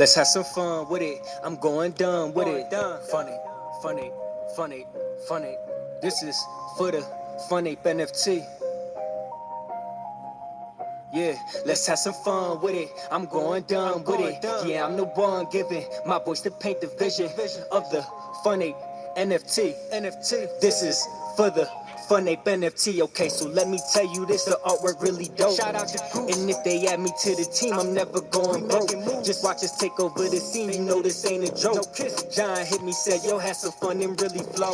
Let's have some fun with it. I'm going dumb with it. Funny, funny, funny, funny. This is for the funny NFT. Yeah, let's have some fun with it. I'm going dumb with it. Yeah, I'm the one giving my voice to paint the vision of the funny NFT. This is for the funny NFT. Okay, so let me tell you this: the artwork really dope. Shout out to Goose. And if they add me to the team, I'm never going broke. Just watch us take over the scene. You know this ain't a joke. John hit me, said yo, had some fun and really flow.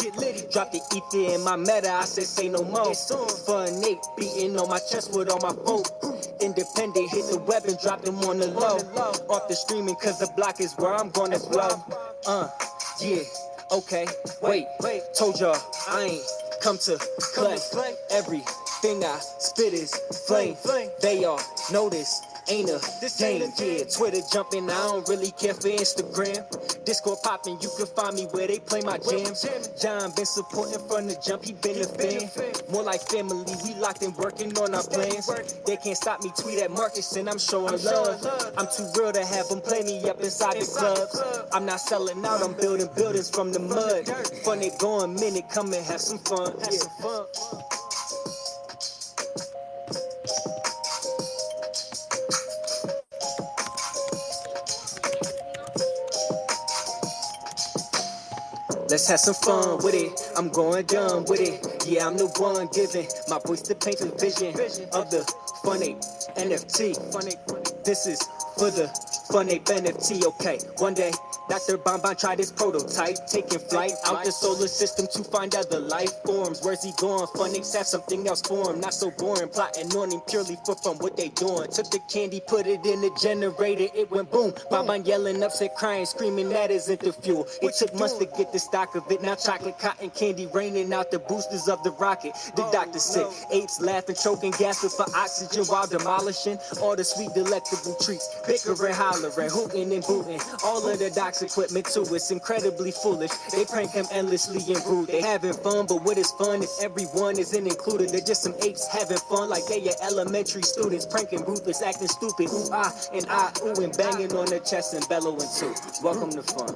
Drop the ether in my meta. I said say no more. Fun Nate beating on my chest with all my folk. Independent, hit the web and drop them on the low. Off the streaming, cause the block is where I'm gonna blow. Yeah, okay, wait, told y'all I ain't come to play. Everything I spit is flame. They all know this ain't a game. Yeah, Twitter jumping, I don't really care for Instagram. Discord popping, you can find me where they play my jams. John been supporting from the jump, he been a fan. More like family, we locked in working on our plans. They can't stop me, tweet at Marcus and I'm showing love. I'm too real to have them play me up inside the club. I'm not selling out, I'm building buildings from the mud. Fun it going, minute, come and have some fun. Let's have some fun with it. I'm going dumb with it. Yeah, I'm the one giving my voice to paint the vision of the funny NFT. This is for the funny NFT. Okay, one day Dr. Bonbon tried his prototype, taking flight out the solar system to find other life forms. Where's he going? Phonics have something else for him. Not so boring, plotting on him purely for fun. What they doing? Took the candy, put it in the generator, it went boom. Bonbon yelling, upset, crying, screaming, that isn't the fuel. It took months to get the stock of it. Now chocolate, cotton candy raining out the boosters of the rocket. The doctor said, apes laughing, choking, gasping for oxygen while demolishing all the sweet, delectable treats. Bickering, hollering, hooting and booting. All of the doc's equipment too. It's incredibly foolish. They prank him endlessly and rude. They having fun, but what is fun if everyone isn't included? They're just some apes having fun like they are elementary students. Pranking ruthless, acting stupid. Ooh, ah, and ah, ooh, and banging on their chest and bellowing too. Welcome to fun.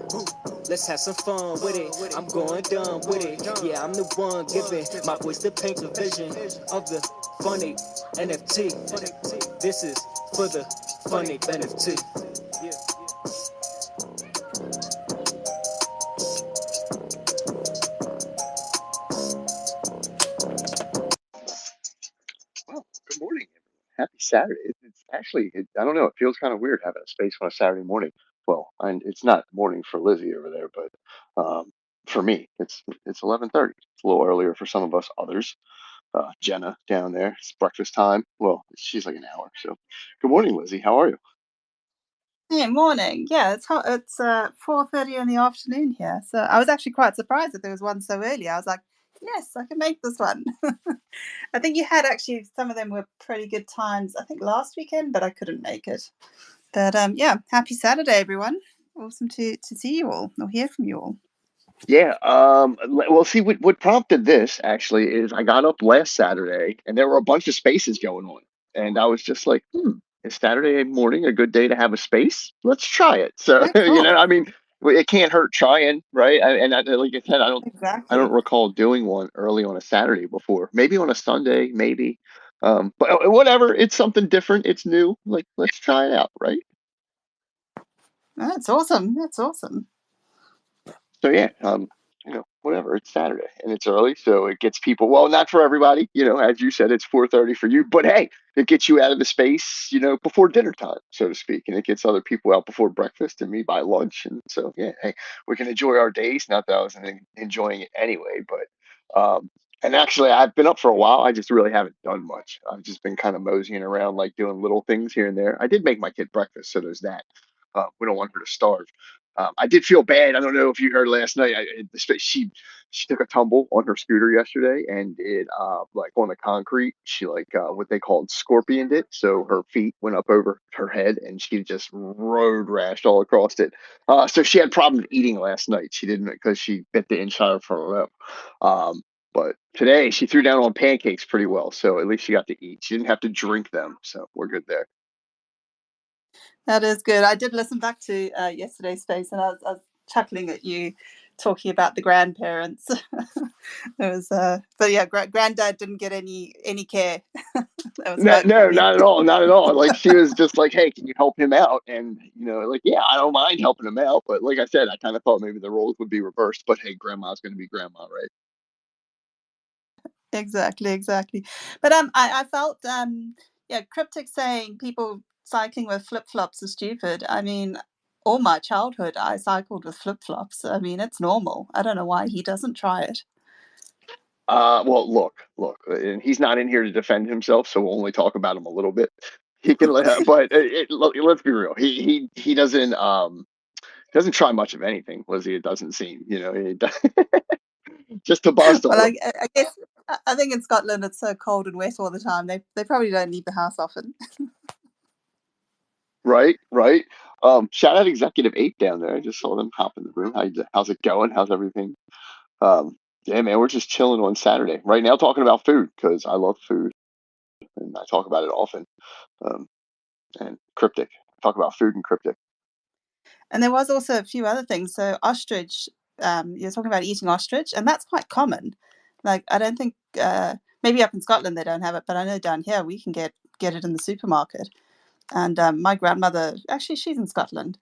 Let's have some fun with it. I'm going dumb with it. Yeah, I'm the one giving my voice to paint the vision of the funny NFT. This is for the funny NFT. Well, good morning, everyone. Happy Saturday. It's actually, I don't know, it feels kind of weird having a space on a Saturday morning. Well, it's not morning for Lizzie over there, but for me, it's 11:30. It's a little earlier for some of us others. Jenna down there, it's breakfast time. Well, she's like an hour. So, good morning, Lizzie. How are you? Hey, morning. Yeah, it's hot. It's 4:30 in the afternoon here. So I was actually quite surprised that there was one so early. I was like, yes, I can make this one. I think you had actually some of them were pretty good times. I think last weekend, but I couldn't make it. But yeah, happy Saturday, everyone. Awesome to see you all or hear from you all. Yeah. Well, see, what prompted this actually is I got up last Saturday and there were a bunch of spaces going on, and I was just like, is Saturday morning a good day to have a space? Let's try it. So, Oh, cool. I mean, it can't hurt trying, right? Like I said, I don't Exactly. recall doing one early on a Saturday before. Maybe on a Sunday, maybe. But whatever. It's something different. It's new. Like, let's try it out, right? That's awesome. That's awesome. So yeah, whatever. It's Saturday and it's early, so it gets people. Well, not for everybody, as you said, it's 4:30 for you, but hey, it gets you out of the space, before dinner time, so to speak, and it gets other people out before breakfast and me by lunch, and so yeah, hey, we can enjoy our days. Not that I was enjoying it anyway, but and actually, I've been up for a while. I just really haven't done much. I've just been kind of moseying around, like doing little things here and there. I did make my kid breakfast, so there's that. We don't want her to starve. I did feel bad. I don't know if you heard last night. She took a tumble on her scooter yesterday, and it like on the concrete. She like what they called scorpioned it. So her feet went up over her head, and she just road rashed all across it. So she had problems eating last night. She didn't because she bit the inside of her lip. Um, but today she threw down on pancakes pretty well. So at least she got to eat. She didn't have to drink them. So we're good there. That is good. I did listen back to yesterday's space, and I was chuckling at you talking about the grandparents. It was, but yeah, granddad didn't get any care. That was quite No, funny. not at all, not at all. Like she was just like, "Hey, can you help him out?" And like, yeah, I don't mind helping him out, but like I said, I kind of thought maybe the roles would be reversed. But hey, grandma's going to be grandma, right? Exactly. But I felt yeah, cryptic saying people cycling with flip flops is stupid. I mean, all my childhood I cycled with flip flops. I mean, it's normal. I don't know why he doesn't try it. Well, look, and he's not in here to defend himself, so we'll only talk about him a little bit. He can, but let's be real. He doesn't try much of anything, Lizzie. It doesn't seem, just to bust Well, on him. I guess I think in Scotland it's so cold and wet all the time. They probably don't leave the house often. Right. Shout out Executive 8 down there. I just saw them hop in the room. How's it going? How's everything? Yeah, man, we're just chilling on Saturday right now, talking about food because I love food and I talk about it often. Um, and cryptic, talk about food and cryptic. And there was also a few other things. So ostrich, you're talking about eating ostrich, and that's quite common. Like I don't think maybe up in Scotland they don't have it, but I know down here we can get it in the supermarket. And my grandmother, actually, she's in Scotland,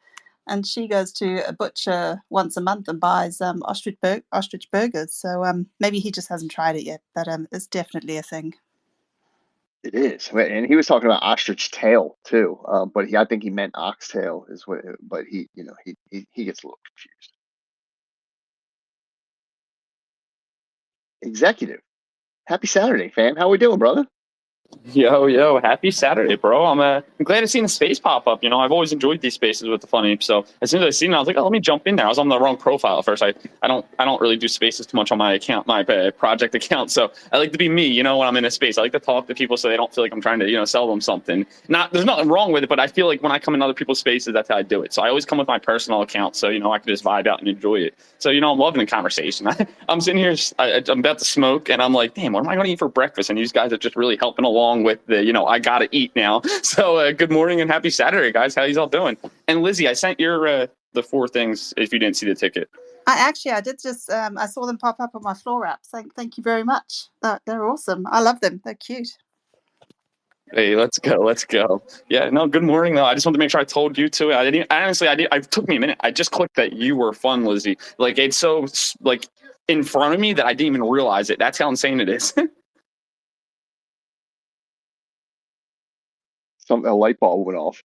and she goes to a butcher once a month and buys ostrich burgers. So maybe he just hasn't tried it yet, but it's definitely a thing. It is, and he was talking about ostrich tail too, but I think he meant oxtail is what. But he gets a little confused. Executive, happy Saturday, fam. How we doing, brother? Yo, happy Saturday, bro. I'm glad to see the space pop up. I've always enjoyed these spaces with the funny. So as soon as I seen it, I was like, oh, let me jump in there. I was on the wrong profile at first. I don't really do spaces too much on my account, my project account. So I like to be me, when I'm in a space. I like to talk to people so they don't feel like I'm trying to, sell them something. There's nothing wrong with it, but I feel like when I come in other people's spaces, that's how I do it. So I always come with my personal account, so I can just vibe out and enjoy it. So I'm loving the conversation. I'm sitting here, I'm about to smoke, and I'm like, damn, what am I going to eat for breakfast? And you guys are just really helping along with the, I got to eat now. So good morning and happy Saturday, guys. How you all doing? And Lizzie, I sent your the 4 things if you didn't see the ticket. I did just I saw them pop up on my floor app. Thank you very much. They're awesome. I love them. They're cute. Hey, let's go. Yeah, no, good morning though. I just wanted to make sure I told you too. It took me a minute. I just clicked that you were fun, Lizzie. Like it's so like in front of me that I didn't even realize it. That's how insane it is. A light bulb went off.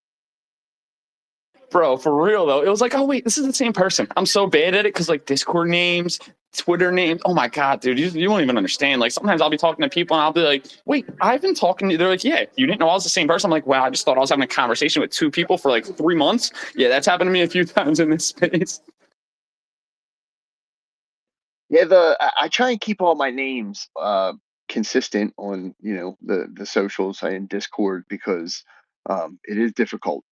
Bro, for real though, it was like, oh wait, this is the same person. I'm so bad at it because like Discord names, Twitter names. Oh my god, dude, you won't even understand. Like sometimes I'll be talking to people and I'll be like, wait, I've been talking to you. They're like, yeah, you didn't know I was the same person. I'm like, wow, I just thought I was having a conversation with 2 people for like 3 months. Yeah, that's happened to me a few times in this space. Yeah, I try and keep all my names consistent on the socials and Discord because it is difficult,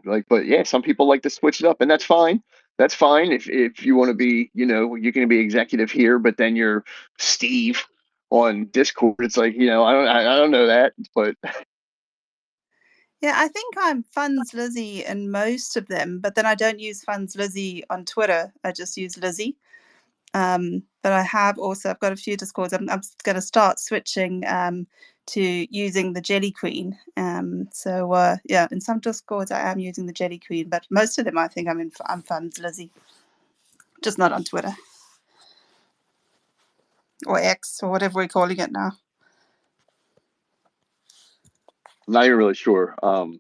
like. But yeah, some people like to switch it up, and that's fine. That's fine if you want to be, you're going to be executive here, but then you're Steve on Discord. It's like, I don't know that, but Yeah, I think I'm Funds Lizzie in most of them, but then I don't use Funds Lizzie on Twitter. I just use Lizzie. But I've got a few Discords. I'm going to start switching to using the Jelly Queen. So yeah, in some Discords I am using the Jelly Queen, but most of them I think I'm Funds Lizzie, just not on Twitter or X or whatever we're calling it now. I'm not even really sure.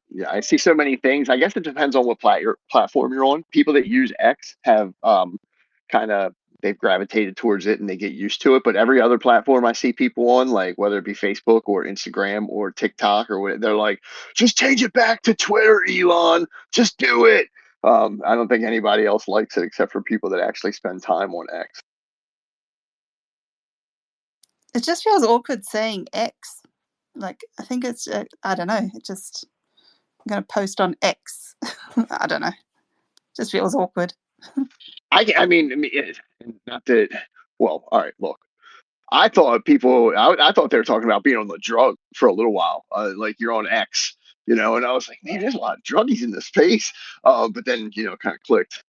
Yeah, I see so many things. I guess it depends on what platform you're on. People that use X have kind of they've gravitated towards it and they get used to it. But every other platform I see people on, like whether it be Facebook or Instagram or TikTok or what, they're like, just change it back to Twitter, Elon. Just do it. I don't think anybody else likes it except for people that actually spend time on X. It just feels awkward saying X. Like I think it's I don't know. I'm going to post on X. I don't know. It just feels awkward. I mean, not that. Well, all right. Look, I thought they were talking about being on the drug for a little while. Like you're on X. you know, and I was like, man, there's a lot of druggies in this space. But then, you know, it kind of clicked.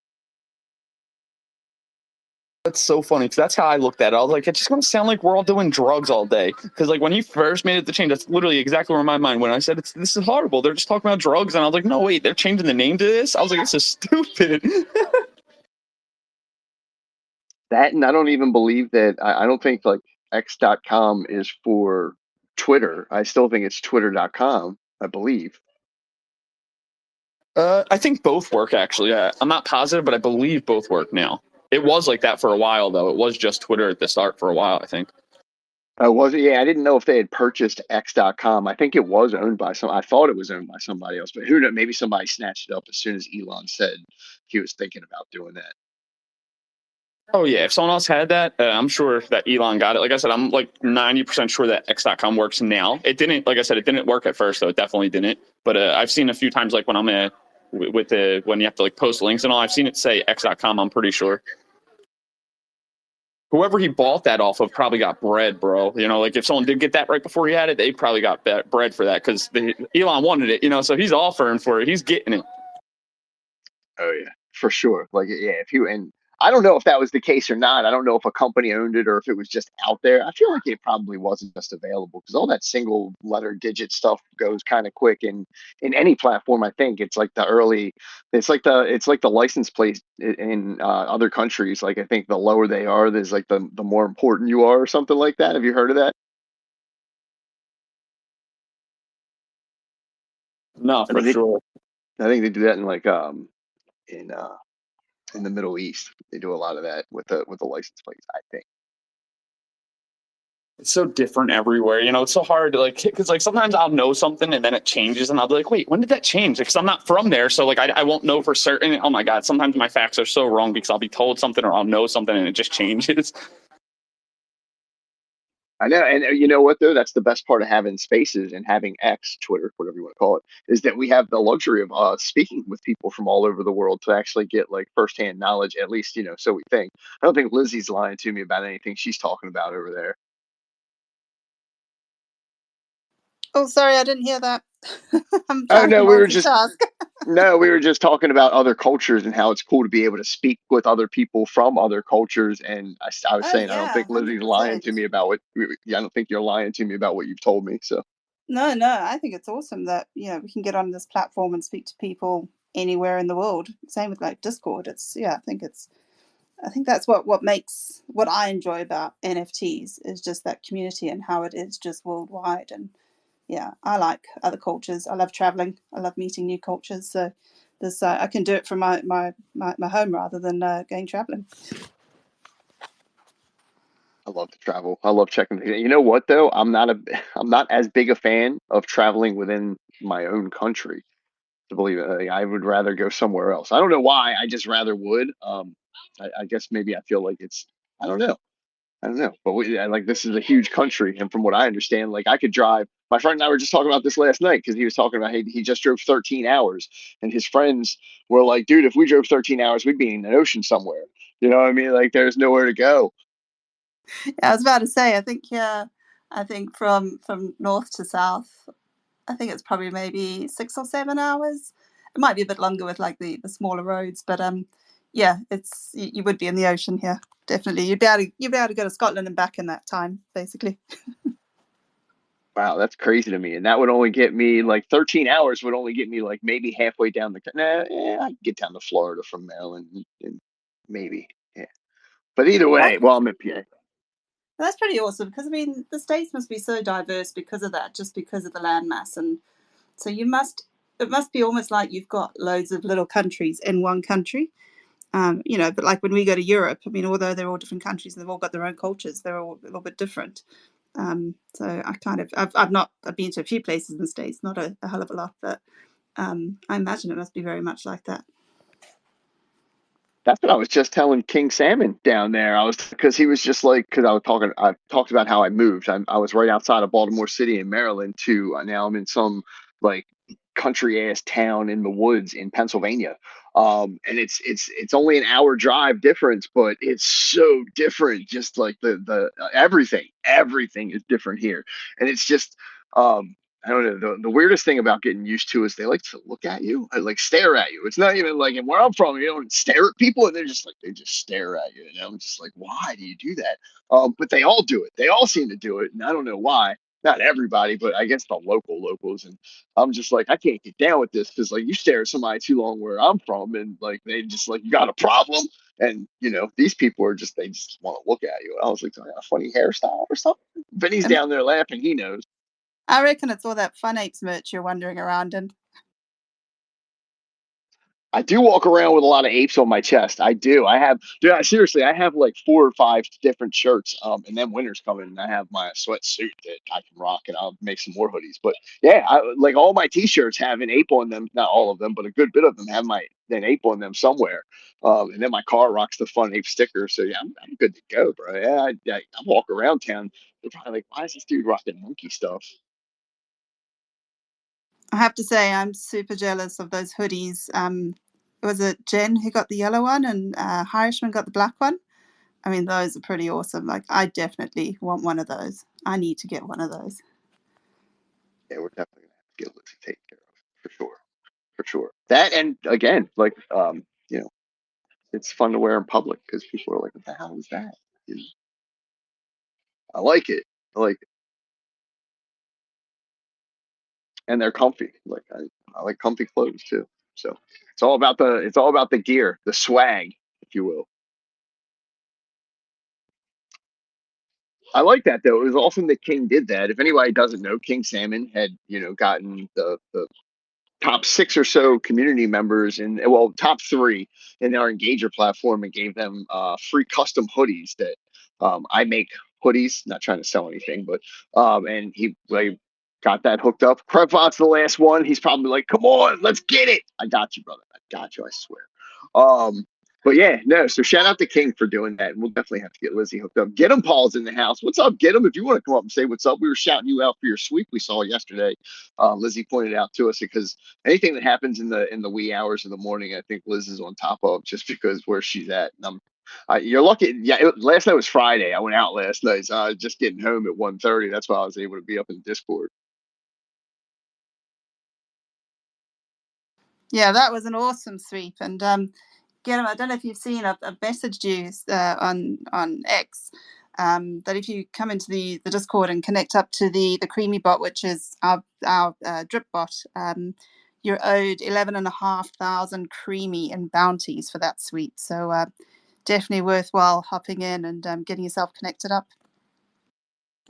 That's so funny because that's how I looked at it. I was like, it's just gonna sound like we're all doing drugs all day. Because like when he first made it the change, that's literally exactly where my mind went. I said, this is horrible. They're just talking about drugs, and I was like, no, wait, they're changing the name to this. I was like, this is stupid. That, and I don't even believe that. I don't think like X.com is for Twitter. I still think it's Twitter.com, I believe. I think both work actually. I'm not positive, but I believe both work now. It was like that for a while though. It was just Twitter at the start for a while, I think. Was it? Yeah, I didn't know if they had purchased X.com. I think it was owned by some. I thought it was owned by somebody else, but who knows? Maybe somebody snatched it up as soon as Elon said he was thinking about doing that. Oh yeah, if someone else had that, I'm sure that Elon got it. Like I said, I'm like 90% sure that X.com works now. It didn't, like I said, it didn't work at first though. It definitely didn't. But I've seen a few times like when I'm with the when you have to like post links and all, I've seen it say X.com. I'm pretty sure. Whoever he bought that off of probably got bread, bro. You know, like if someone did get that right before he had it, they probably got bread for that because Elon wanted it. You know, so he's offering for it. He's getting it. Oh yeah, for sure. Like yeah, if you and I don't know if that was the case or not. I don't know if a company owned it or if it was just out there. I feel like it probably wasn't just available because all that single letter digit stuff goes kind of quick. And in any platform, I think it's like the early, it's like the license plate in other countries. Like I think the lower they are, there's like the more important you are or something like that. Have you heard of that? No, I for think sure. I think they do that in like in uh in the Middle East. They do a lot of that with the license plates, I think. It's so different everywhere. You know, it's so hard to like, because like sometimes I'll know something and then it changes and I'll be like, wait, when did that change? Because I'm not from there. So like, I won't know for certain. Oh my God. Sometimes my facts are so wrong because I'll be told something or I'll know something and it just changes. I know, and you know what though? That's the best part of having spaces and having X, Twitter, whatever you want to call it, is that we have the luxury of speaking with people from all over the world to actually get like firsthand knowledge. At least you know, so we think. I don't think Lizzie's lying to me about anything she's talking about over there. Oh, sorry, I didn't hear that. I'm Oh trying to no, we were just multitask. no, we were just talking about other cultures and how it's cool to be able to speak with other people from other cultures. And I was Oh saying I don't yeah, think Lizzie's lying 100%. to me about what. I don't think you're lying to me about what you've told me. So. No, no, I think it's awesome that, we can get on this platform and speak to people anywhere in the world. Same with like Discord. I think that's what makes what I enjoy about NFTs is just that community and how it is just worldwide. And yeah, I like other cultures. I love traveling. I love meeting new cultures. So this I can do it from my home rather than going traveling. I love to travel. I love checking. You know what though? I'm not as big a fan of traveling within my own country. To believe it, like, I would rather go somewhere else. I don't know why. I just rather would. I guess maybe I feel like it's. I don't know. I don't know. But like this is a huge country, and from what I understand, like I could drive. My friend and I were just talking about this last night because he was talking about he just drove 13 hours, and his friends were like, "Dude, if we drove 13 hours, we'd be in the ocean somewhere." You know what I mean? Like there's nowhere to go. Yeah, I was about to say, I think yeah, I think from north to south, I think it's probably maybe 6 or 7 hours. It might be a bit longer with like the smaller roads, but yeah, it's you would be in the ocean here. Definitely, you'd be able to go to Scotland and back in that time, basically. Wow, that's crazy to me. And that would only get me like 13 hours would only get me like maybe halfway down the. Nah, yeah, I could get down to Florida from Maryland, and maybe. Yeah. But either That's, way, well, I'm in PA. that's pretty awesome because I mean the states must be so diverse because of that, just because of the landmass, and so it must be almost like you've got loads of little countries in one country. But like when we go to Europe, I mean, although they're all different countries and they've all got their own cultures, they're all a little bit different. So I've been to a few places in the States, not a hell of a lot, but I imagine it must be very much like that. That's what I was just telling King Salmon down there. I was because he was just like because I talked about how I moved. I was right outside of Baltimore City in Maryland to now I'm in some like country ass town in the woods in Pennsylvania. And it's only an hour drive difference, but it's so different. Just like the everything is different here, and it's just I don't know. The weirdest thing about getting used to is they like to look at you, like stare at you. It's not even like, and where I'm from, you don't stare at people, and they just stare at you. And I'm just like, why do you do that? But they all do it. They all seem to do it, and I don't know why. Not everybody, but I guess the locals. And I'm just like, I can't get down with this because like you stare at somebody too long where I'm from, and like they just like, you got a problem. And these people are just, they just want to look at you. I was like, "Do I got a funny hairstyle or something?" Vinny's And down there laughing. He knows. I reckon it's all that Fun Apes merch you're wandering around in. I do walk around with a lot of apes on my chest. I do. I have, dude, seriously, I have like 4 or 5 different shirts. And then winter's coming, and I have my sweatsuit that I can rock, and I'll make some more hoodies. But yeah, like all my t-shirts have an ape on them. Not all of them, but a good bit of them have an ape on them somewhere. And then my car rocks the Fun Ape sticker. So yeah, I'm good to go, bro. Yeah, I walk around town. They're probably like, why is this dude rocking monkey stuff? I have to say, I'm super jealous of those hoodies. Was it Jen who got the yellow one and Hirishman got the black one? I mean, those are pretty awesome. Like, I definitely want one of those. I need to get one of those. Yeah, we're definitely gonna have to get Lucy taken care of for sure. For sure. That, and again, like it's fun to wear in public because people are like, "What the hell is that?" You know, I like it. I like it, and they're comfy. Like I like comfy clothes too. So it's all about the gear, the swag, if you will. I like that though. It was awesome that King did that. If anybody doesn't know, King Salmon had gotten the top 6 or so community members, and well, top 3 in our Engager platform, and gave them free custom hoodies that I make hoodies, not trying to sell anything, but and he like got that hooked up. Krevbot's the last one. He's probably like, come on, let's get it. I got you, brother. I got you, I swear. But yeah, no. So shout out to King for doing that, and we'll definitely have to get Lizzie hooked up. Get him, Paul's in the house. What's up? Get him if you want to come up and say what's up. We were shouting you out for your sweep we saw yesterday. Lizzie pointed out to us because anything that happens in the wee hours of the morning, I think Liz is on top of just because where she's at. And you're lucky. Yeah, last night was Friday. I went out last night, so I was just getting home at 1:30. That's why I was able to be up in Discord. Yeah, that was an awesome sweep. And get 'em. I don't know if you've seen. I've messaged you on X. That if you come into the Discord and connect up to the Creamy bot, which is our drip bot, you're owed 11,500 creamy in bounties for that sweep. So definitely worthwhile hopping in and getting yourself connected up.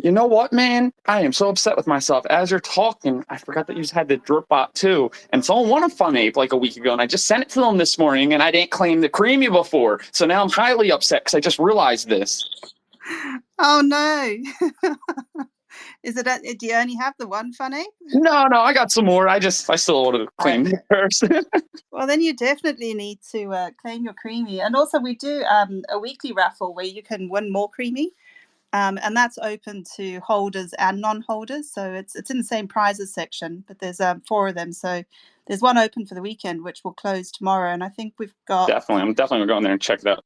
You know what, man? I am so upset with myself. As you're talking, I forgot that you had the drip bot too. And someone won a Fun Ape like a week ago, and I just sent it to them this morning, and I didn't claim the Creamy before. So now I'm highly upset because I just realized this. Oh no! Is it? Do you only have the one Fun Ape? No, I got some more. I still want to claim it first. Well, then you definitely need to claim your creamy. And also, we do a weekly raffle where you can win more creamy. And that's open to holders and non-holders. So it's in the same prizes section, but there's 4 of them. So there's one open for the weekend, which will close tomorrow. And I think we've got... I'm definitely going to go in there and check that out.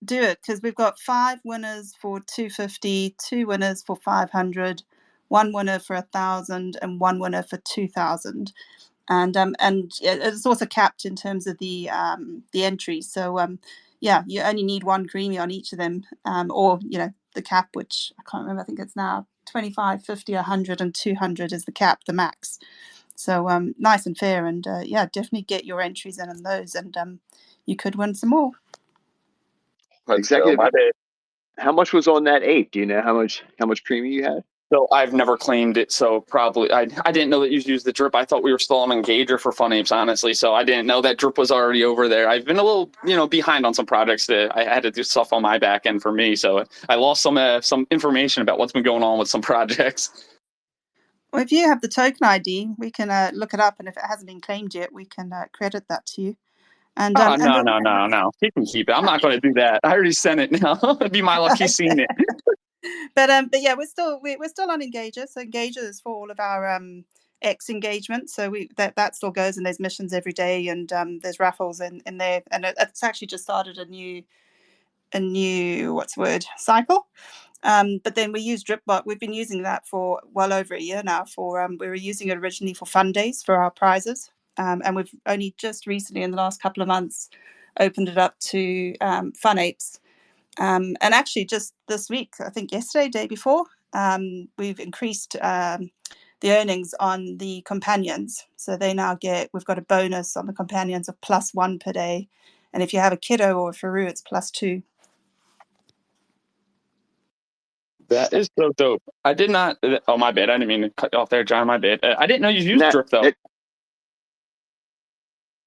Do it, because we've got 5 winners for 250, 2 winners for 500, 1 winner for 1,000, and 1 winner for 2,000. And it's also capped in terms of the entries. So yeah, you only need 1 creamy on each of them, or the cap, which I can't remember. I think it's now 25, 50, 100, and 200 is the cap, the max. So nice and fair, and yeah, definitely get your entries in on those, and you could win some more. Executive, how much was on that ape? Do you know how much creamy you had? So I've never claimed it, so probably I didn't know that you used the drip. I thought we were still on Engager for Fun Apes, honestly. So I didn't know that drip was already over there. I've been a little, behind on some projects that I had to do stuff on my back end for me. So I lost some information about what's been going on with some projects. Well, if you have the token ID, we can look it up, and if it hasn't been claimed yet, we can credit that to you. And no. He can keep it. I'm not going to do that. I already sent it now. It'd be my luck he's seen it. But yeah, we're still on Engager. So Engager is for all of our X engagement. So that still goes, and there's missions every day, and there's raffles in there, and it's actually just started a new cycle. But then we use DripBot. We've been using that for well over a year now. We were using it originally for fun days for our prizes, and we've only just recently, in the last couple of months, opened it up to fun apes. And actually, just this week, I think yesterday, day before, we've increased the earnings on the companions. So we've got a bonus on the companions of +1 per day, and if you have a kiddo or a Faru, it's +2. That is so dope. I did not. Oh, my bad. I didn't mean to cut you off there, John. My bad. I didn't know you used drip though.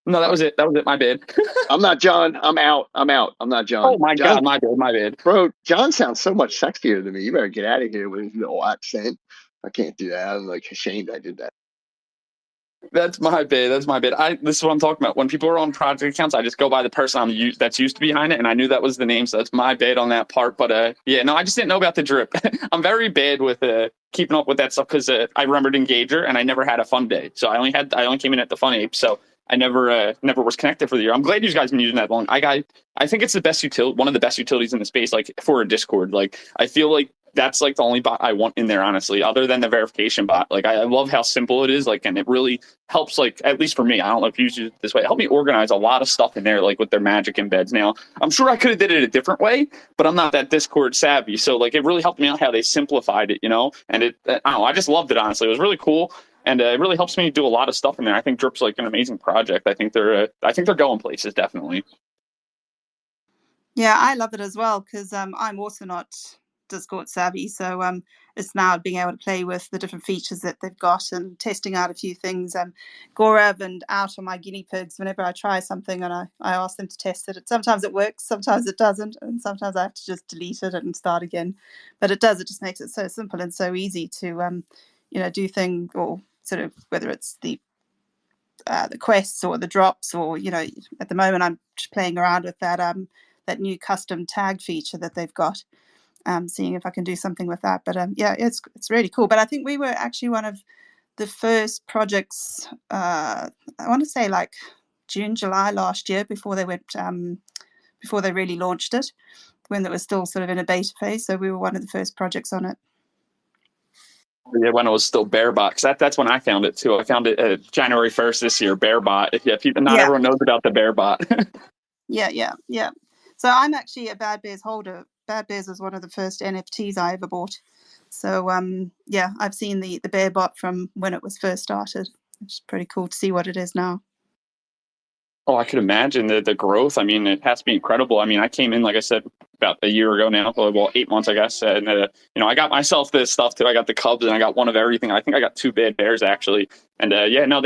No, that was it. That was it. My bad. I'm not John. I'm out. I'm not John. Oh my John, God. My bad. My bad. Bro, John sounds so much sexier than me. You better get out of here with his little accent. I can't do that. I'm like ashamed I did that. That's my bad. That's my bad. This is what I'm talking about. When people are on project accounts, I just go by the person that's used to be behind it, and I knew that was the name, so that's my bad on that part. But yeah, no, I just didn't know about the drip. I'm very bad with keeping up with that stuff because I remembered Engager, and I never had a fun day, so I only came in at the Fun Ape, so I never was connected for the year. I'm glad you guys have been using that long. I think it's the best one of the best utilities in the space, like for a Discord. Like I feel like that's like the only bot I want in there, honestly, other than the verification bot. Like I love how simple it is, like, and it really helps, like, at least for me, I don't know if you use it this way, it helped me organize a lot of stuff in there, like with their magic embeds. Now, I'm sure I could have did it a different way, but I'm not that Discord savvy. So like, it really helped me out how they simplified it, and I don't know, I just loved it, honestly. It was really cool. And it really helps me do a lot of stuff in there. I think Drip's like an amazing project. I think they're going places, definitely. Yeah, I love it as well because I'm also not Discord savvy, so it's now being able to play with the different features that they've got and testing out a few things. Gorev and Out are my guinea pigs. Whenever I try something and I ask them to test it, sometimes it works, sometimes it doesn't, and sometimes I have to just delete it and start again. But it just makes it so simple and so easy to do things, or sort of whether it's the quests or the drops, or at the moment I'm just playing around with that new custom tag feature that they've got, seeing if I can do something with that. But yeah, it's really cool. But I think we were actually one of the first projects, I want to say like June, July last year, before they really launched it, when it was still sort of in a beta phase. So we were one of the first projects on it. Yeah, when it was still Bearbot, because that's when I found it too. I found it January 1st this year, Bearbot. Not everyone knows about the Bearbot. Yeah. So I'm actually a Bad Bears holder. Bad Bears was one of the first NFTs I ever bought. So yeah, I've seen the Bearbot from when it was first started. It's pretty cool to see what it is now. Oh, I could imagine the growth. I mean, it has to be incredible. I mean, I came in, like I said, about a year ago now, well, 8 months, I guess. And, I got myself this stuff too. I got the Cubs and I got one of everything. I think I got 2 Bad Bears actually. And yeah, no,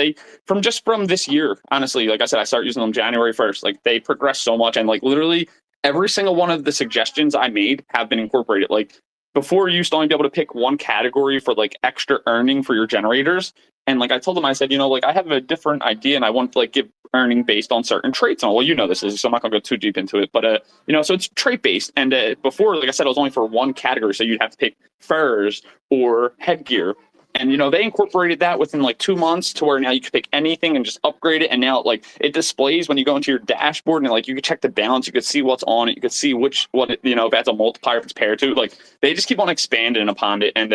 from this year, honestly, like I said, I started using them January 1st. Like they progressed so much, and like literally every single one of the suggestions I made have been incorporated. Like before, you used to only be able to pick one category for like extra earning for your generators. And like I told them, I said, like I have a different idea and I want to like give earning based on certain traits. And well, this is, so I'm not gonna go too deep into it, but so it's trait based. And before, like I said, it was only for one category. So you'd have to pick furs or headgear. And they incorporated that within like 2 months to where now you can pick anything and just upgrade it. And now like it displays when you go into your dashboard, and like you can check the balance, you could see what's on it, you could see if it has a multiplier, if it's paired to. Like they just keep on expanding upon it. And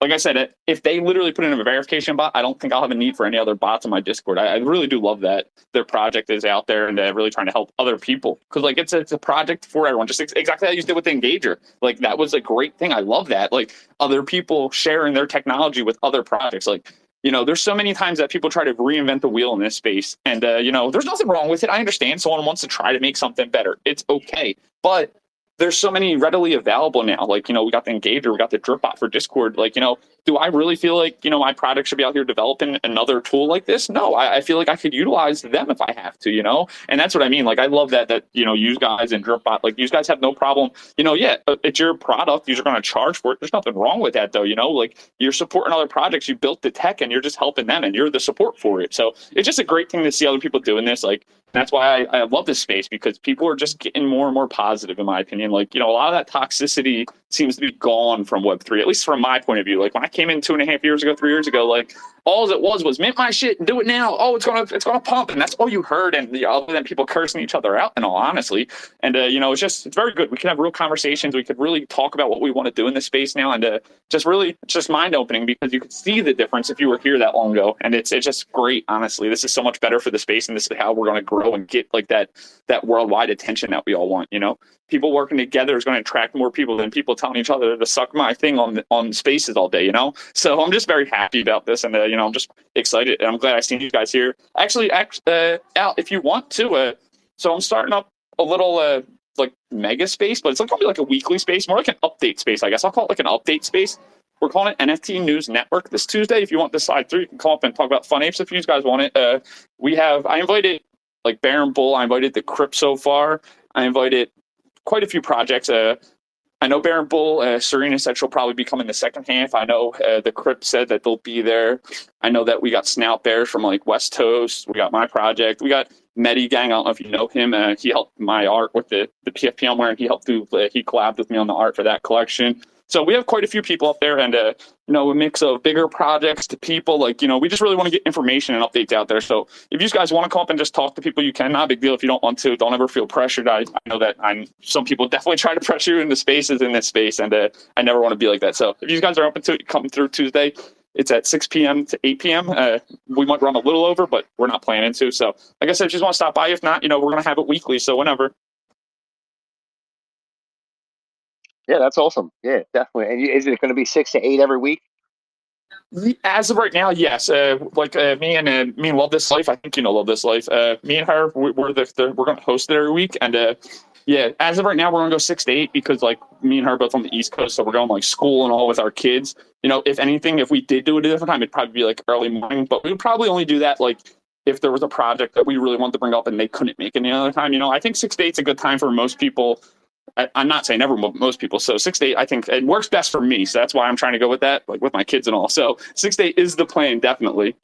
like I said, if they literally put in a verification bot, I don't think I'll have a need for any other bots on my Discord. I really do love that their project is out there and really trying to help other people, because like it's a project for everyone, just exactly how you did with the Engager. Like that was a great thing. I love that, like other people sharing their technology with other projects. Like there's so many times that people try to reinvent the wheel in this space, and there's nothing wrong with it. I understand someone wants to try to make something better, it's okay, but there's so many readily available now. Like, we got the Engager, we got the DripBot for Discord. Like, do I really feel like, my product should be out here developing another tool like this? No, I feel like I could utilize them if I have to, and that's what I mean. Like, I love that, you guys and DripBot, like, you guys have no problem, yeah, it's your product, you're going to charge for it. There's nothing wrong with that though, like you're supporting other projects, you built the tech and you're just helping them and you're the support for it. So it's just a great thing to see other people doing this. Like, That's why I love this space, because people are just getting more and more positive, in my opinion. Like, a lot of that toxicity seems to be gone from Web3, at least from my point of view. Like, when I came in 2.5 years ago, 3 years ago, like, all it was mint my shit and do it now. Oh, it's gonna pump, and that's all you heard. And other than people cursing each other out, in all honestly, and it's very good. We can have real conversations. We could really talk about what we want to do in this space now, and it's just mind opening, because you could see the difference if you were here that long ago, and it's just great. Honestly, this is so much better for the space, and this is how we're going to grow and get like that worldwide attention that we all want. People working together is going to attract more people than people telling each other to suck my thing on spaces all day. So I'm just very happy about this, and I'm just excited, and I'm glad I seen you guys here. Actually, Al, if you want to, so I'm starting up a little like mega space, but it's not going to be like a weekly space, more like an update space, I guess. I'll call it like an update space. We're calling it NFT News Network this Tuesday. If you want to slide through, you can come up and talk about Fun Apes if you guys want it. I invited like Bear and Bull. I invited the Crypt so far. I invited quite a few projects. I know Bear and Bull, Serena said she'll probably be coming the second half. I know the Crypt said that they'll be there. I know that we got Snout Bears from like West Coast. We got my project. We got Medi Gang. I don't know if you know him. He helped my art with the PFP I'm wearing. He collabed with me on the art for that collection. So we have quite a few people up there, and a mix of bigger projects to people. Like, we just really want to get information and updates out there. So if you guys want to come up and just talk to people, you can. Not a big deal if you don't want to. Don't ever feel pressured. I know that some people definitely try to pressure you into spaces in this space, and I never want to be like that. So if you guys are open to it, come through Tuesday. It's at 6 p.m. to 8 p.m. We might run a little over, but we're not planning to. So like I said, if you just want to stop by, if not, we're going to have it weekly. So whenever. Yeah, that's awesome. Yeah, definitely. And is it going to be 6 to 8 every week? As of right now, yes. Me and Love This Life. I think Love This Life. Me and her, we're going to host it every week, and yeah. As of right now, we're going to go 6 to 8 because like me and her are both on the East Coast, so we're going like school and all with our kids. If anything, if we did do it at a different time, it'd probably be like early morning, but we would probably only do that like if there was a project that we really wanted to bring up and they couldn't make any other time. I think 6 to 8 is a good time for most people. I'm not saying everyone, but most people. So 6 to 8, I think it works best for me. So that's why I'm trying to go with that, like with my kids and all. So 6 to 8 is the plan, definitely.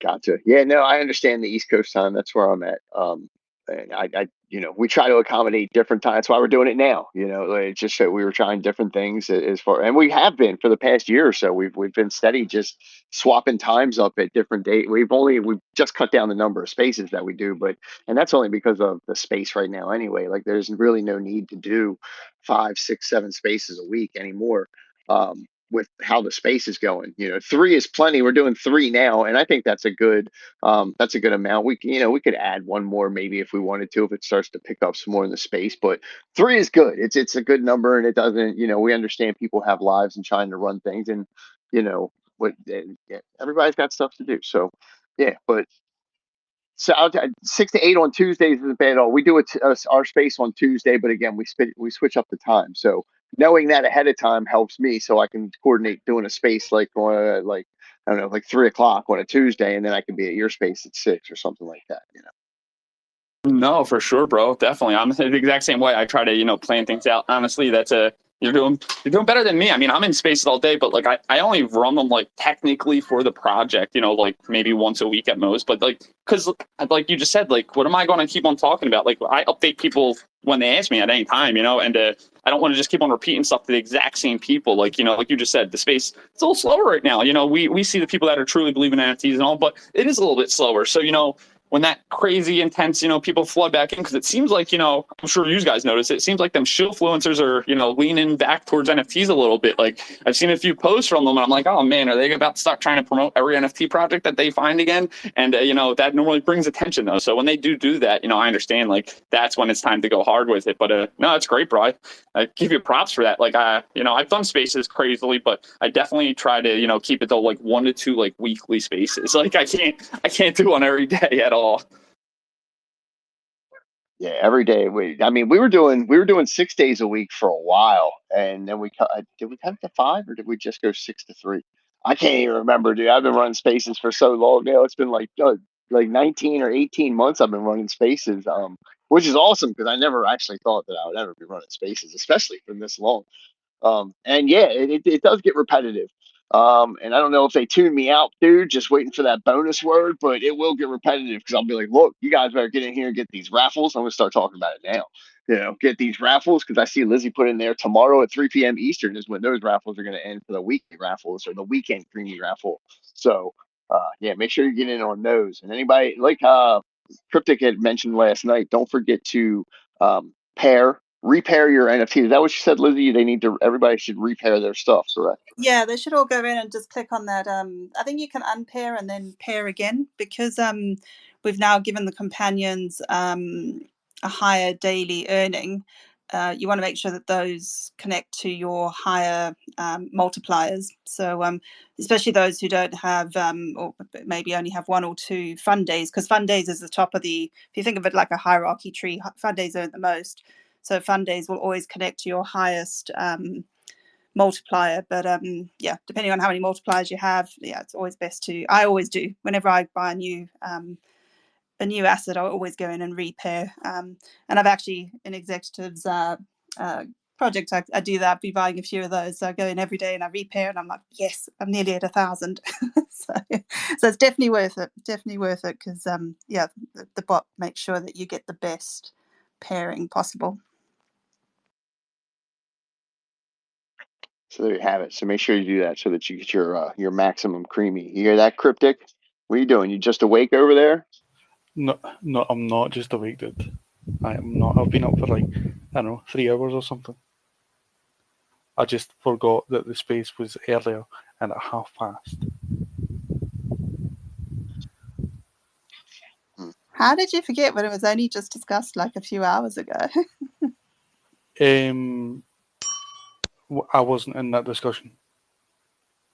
Gotcha. Yeah, no, I understand the East Coast time. That's where I'm at. And we try to accommodate different times. That's why we're doing it now. It's just that we were trying different things as far, and we have been for the past year or so. We've been steady, just swapping times up at different dates. We've just cut down the number of spaces that we do, and that's only because of the space right now. Anyway, like there's really no need to do 5, 6, 7 spaces a week anymore. With how the space is going, 3 is plenty. We're doing 3 now, and I think that's a good amount. We could add one more maybe if we wanted to, if it starts to pick up some more in the space. But 3 is good. It's a good number, and it doesn't. We understand people have lives and trying to run things, and everybody's got stuff to do. So yeah, but. So 6 to 8 on Tuesdays isn't bad at all. We do our space on Tuesday, but again, we switch up the time. So knowing that ahead of time helps me, so I can coordinate doing a space like on I don't know, like 3 o'clock on a Tuesday, and then I can be at your space at 6 or something like that. No, for sure, bro. Definitely. I'm the exact same way. I try to, plan things out. Honestly, that's you're doing better than me. I mean, I'm in spaces all day, but like I only run them like technically for the project, like maybe once a week at most. But like, cause like you just said, like, what am I going to keep on talking about? Like I update people when they ask me at any time, and I don't want to just keep on repeating stuff to the exact same people. Like, like you just said, the space, it's a little slower right now. We see the people that are truly believing in NFTs and all, but it is a little bit slower. So, when that crazy intense, people flood back in, because it seems like, I'm sure you guys notice, it seems like them shillfluencers are, leaning back towards NFTs a little bit. Like I've seen a few posts from them and I'm like, oh man, are they about to start trying to promote every NFT project that they find again? And, that normally brings attention though. So when they do that, I understand like that's when it's time to go hard with it. But no, it's great, bro. I give you props for that. Like, I've done spaces crazily, but I definitely try to, keep it to like 1 to 2 like weekly spaces. Like I can't do one every day at all. Yeah, every day. We were doing 6 days a week for a while, and then did we cut it to 5, or did we just go 6 to 3? I can't even remember, dude. I've been running spaces for so long now. It's been like 19 or 18 months I've been running spaces, which is awesome because I never actually thought that I would ever be running spaces, especially for this long. And yeah, it does get repetitive. And I don't know if they tune me out, dude, just waiting for that bonus word, but it will get repetitive because I'll be like, look, you guys better get in here and get these raffles. I'm going to start talking about it now. Get these raffles because I see Lizzie put in there tomorrow at 3 p.m. Eastern is when those raffles are going to end for the weekend raffles or the weekend creamy raffle. So, make sure you get in on those. And anybody like Cryptic had mentioned last night, don't forget to repair your NFT. Is that what you said, Lizzie? Everybody should repair their stuff, correct? Yeah, they should all go in and just click on that. I think you can unpair and then pair again because we've now given the companions a higher daily earning. You want to make sure that those connect to your higher multipliers. So especially those who don't have or maybe only have 1 or 2 fun days, because fun days is the top of the, if you think of it like a hierarchy tree, fun days earn the most. So fun days will always connect to your highest multiplier, but depending on how many multipliers you have, it's always best to, I always do whenever I buy a new asset, I always go in and repair, and I've actually in executives project, I do that. I'd be buying a few of those, so I go in every day and I repair and I'm like, yes, I'm nearly at 1,000. so it's definitely worth it because the bot makes sure that you get the best pairing possible. So there you have it. So make sure you do that so that you get your maximum creamy. You hear that, Cryptic? What are you doing? You just awake over there? No, I'm not just awake, dude. I am not. I've been up for 3 hours or something. I just forgot that the space was earlier and at past. How did you forget when it was only just discussed like a few hours ago? I wasn't in that discussion.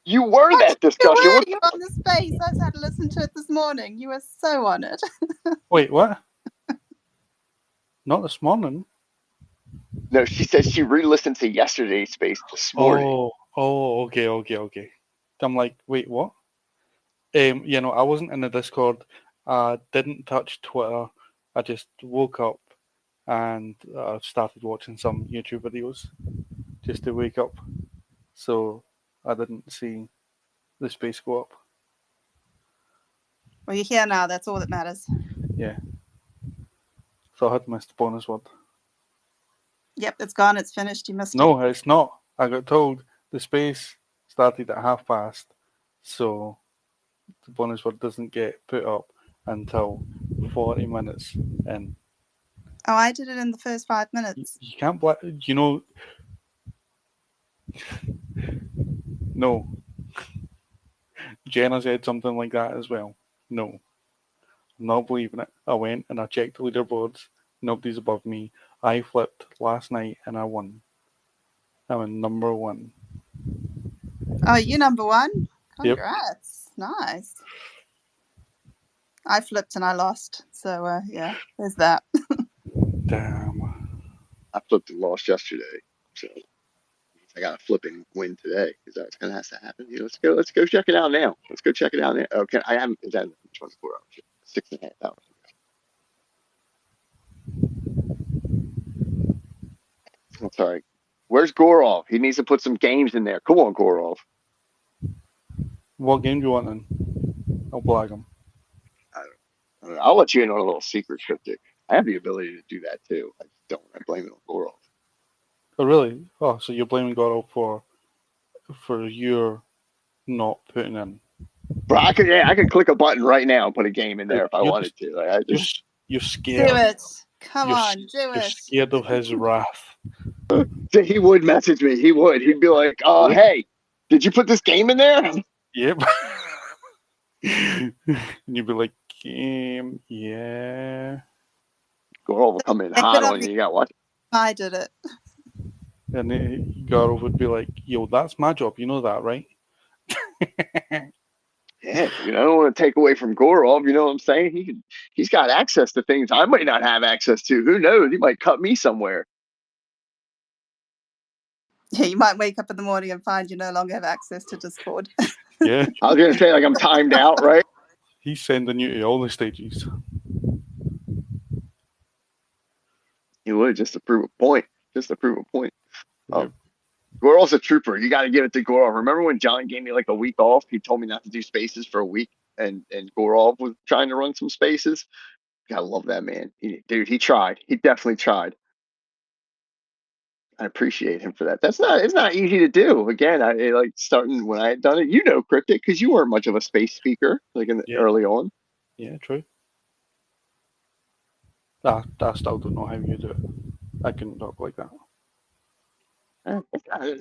You were that discussion. You were on the space. I just had to listen to it this morning. You were so on it. Wait, what? Not this morning. No, she said she re-listened to yesterday's space this morning. Oh, okay. I'm like, wait, what? I wasn't in the Discord. I didn't touch Twitter. I just woke up and started watching some YouTube videos just to wake up. So I didn't see the space go up. Well, you're here now. That's all that matters. Yeah. So I had missed the bonus word. Yep, it's gone. It's finished. You missed it. No, it's not. I got told the space started at past. So the bonus word doesn't get put up until 40 minutes in. Oh, I did it in the first 5 minutes. You can't No. Jenna said something like that as well. No. I'm not believing it. I went and I checked the leaderboards. Nobody's above me. I flipped last night and I won. I'm in number 1. Oh, you number 1? Congrats. Yep. Nice. I flipped and I lost. So, there's that. Damn. I flipped and lost yesterday. So I got a flipping win today because that's going to have to happen. Let's go check it out now. Let's go check it out now. Okay, I haven't done 24 hours. 6.5 hours. I'm sorry. Where's Gorov? He needs to put some games in there. Come on, Gorov. What game do you want then? I'll blag him. I'll let you in on a little secret, Cryptic. I have the ability to do that too. I just don't. I blame it on Gorov. Oh, really? Oh, so you're blaming Gorov for your not putting in. But I could click a button right now and put a game in there if I wanted to. You're scared. Do it. Come on, do it. You're scared of his wrath. He would message me. He would. He'd be like, hey, did you put this game in there? Yep. And you'd be like, game, yeah. Gorov will come in hot on you. You got to watch it. I did it. And Gorov would be like, yo, that's my job. You know that, right? Yeah, I don't want to take away from Gorov. You know what I'm saying? He's got access to things I might not have access to. Who knows? He might cut me somewhere. Yeah, you might wake up in the morning and find you no longer have access to Discord. Yeah. I was going to say, like, I'm timed out, right? He's sending you to all the stages. He would, just to prove a point. Yep. Goral's a trooper. You got to give it to Goral. Remember when John gave me like a week off? He told me not to do spaces for a week, and Goral was trying to run some spaces. Gotta love that man, dude. He tried. He definitely tried. I appreciate him for that. It's not easy to do. Again, I like starting when I had done it. You know, Cryptic, because you weren't much of a space speaker like early on. Yeah, true. I still don't know how you do it. I couldn't talk like that.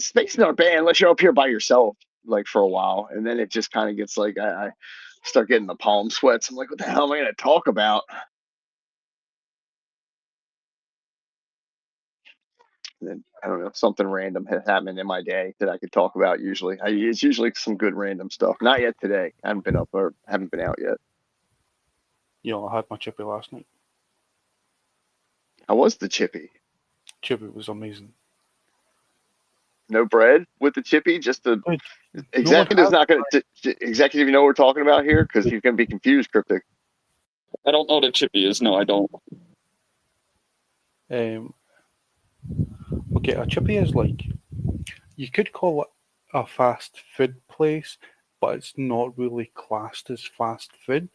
Spaces aren't bad unless you're up here by yourself, like for a while, and then it just kind of gets like I start getting the palm sweats. I'm like, what the hell am I going to talk about? And then I don't know, something random has happened in my day that I could talk about. Usually, it's usually some good random stuff. Not yet today. I haven't been up or haven't been out yet. You know, I had my chippy last night. How was the chippy? Chippy was amazing. No bread with the chippy, just the Dude, executive's not going to executive. You know what we're talking about here because he's going to be confused, Cryptic. I don't know what a chippy is. No, I don't. Okay, a chippy is like, you could call it a fast food place, but it's not really classed as fast food.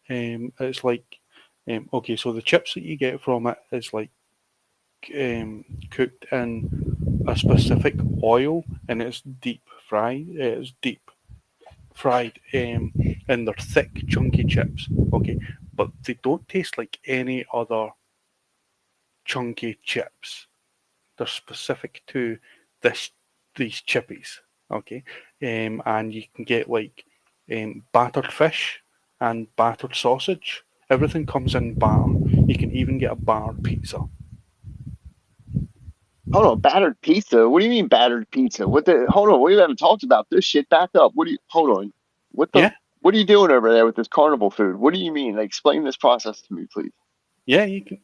It's like, okay, so the chips that you get from it is like cooked in a specific oil, and it's deep fried. It's deep fried, and they're thick, chunky chips. Okay, but they don't taste like any other chunky chips. They're specific to these chippies. Okay, and you can get like battered fish and battered sausage. Everything comes in batter. You can even get a battered pizza. Hold on, battered pizza. What do you mean battered pizza? What the? Hold on, we haven't talked about this shit. Back up. What do you? Hold on. What the? Yeah, What are you doing over there with this carnival food? What do you mean? Like, explain this process to me, please. yeah, you can.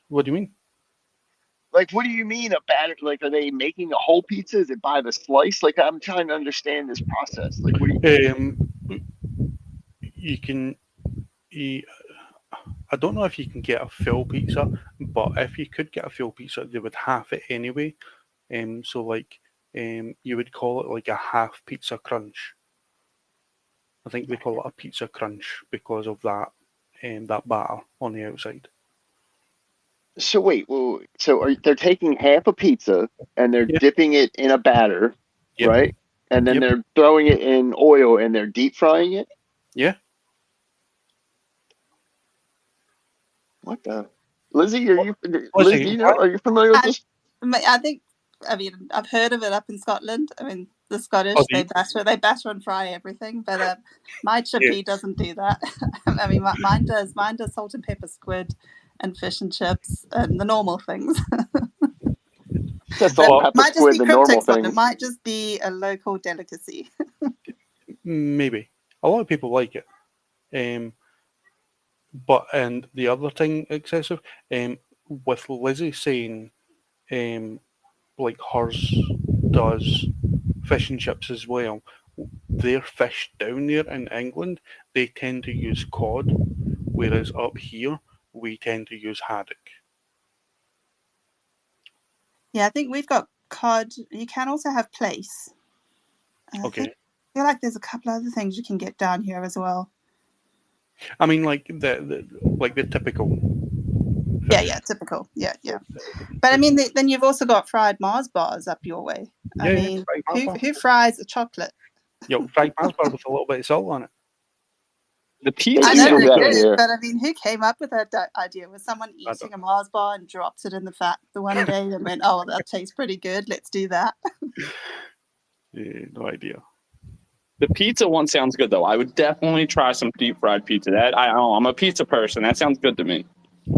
What do you mean? Like, what do you mean a batter? Like, are they making a whole pizza? Is it by the slice? Like, I'm trying to understand this process. Like, what do you? You can. You, I don't know if you can get a full pizza, but if you could get a full pizza, they would half it anyway. So like, you would call it like a half pizza crunch. I think they call it a pizza crunch because of that, that batter on the outside. So wait, well, so they're taking half a pizza and they're Yeah. dipping it in a batter, Yep. right? And then Yep. they're throwing it in oil and they're deep frying it. Yeah. What the? Lizzie, Liz? Lizzie, Do you know? Are you familiar with this? I think. I mean, I've heard of it up in Scotland. I mean, the Scottish they batter and fry everything, but my chippy doesn't do that. I mean, mine does. Mine does salt and pepper squid, and fish and chips, and the normal things. Just salt, pepper, might just squid, be the normal cryptic. It things. might just be a local delicacy. Maybe a lot of people like it. But and the other thing excessive, with Lizzie saying, like hers does fish and chips as well. Their fish down there in England, they tend to use cod, whereas up here we tend to use haddock. Yeah, I think we've got cod. You can also have plaice. Okay. I feel like there's a couple other things you can get down here as well. I mean, like the typical. Yeah, typical. Yeah. But I mean, then you've also got fried Mars bars up your way. I mean, who fries a chocolate? Yo, fried Mars bar with a little bit of salt on it. The pizza. I know do they're that good, here. but I mean, who came up with that idea? Was someone eating a Mars bar and dropped it in the fat the one day and went, "Oh, that tastes pretty good. Let's do that." Yeah, no idea. The pizza one sounds good though. I would definitely try some deep fried pizza. That I don't know. I'm a pizza person. That sounds good to me.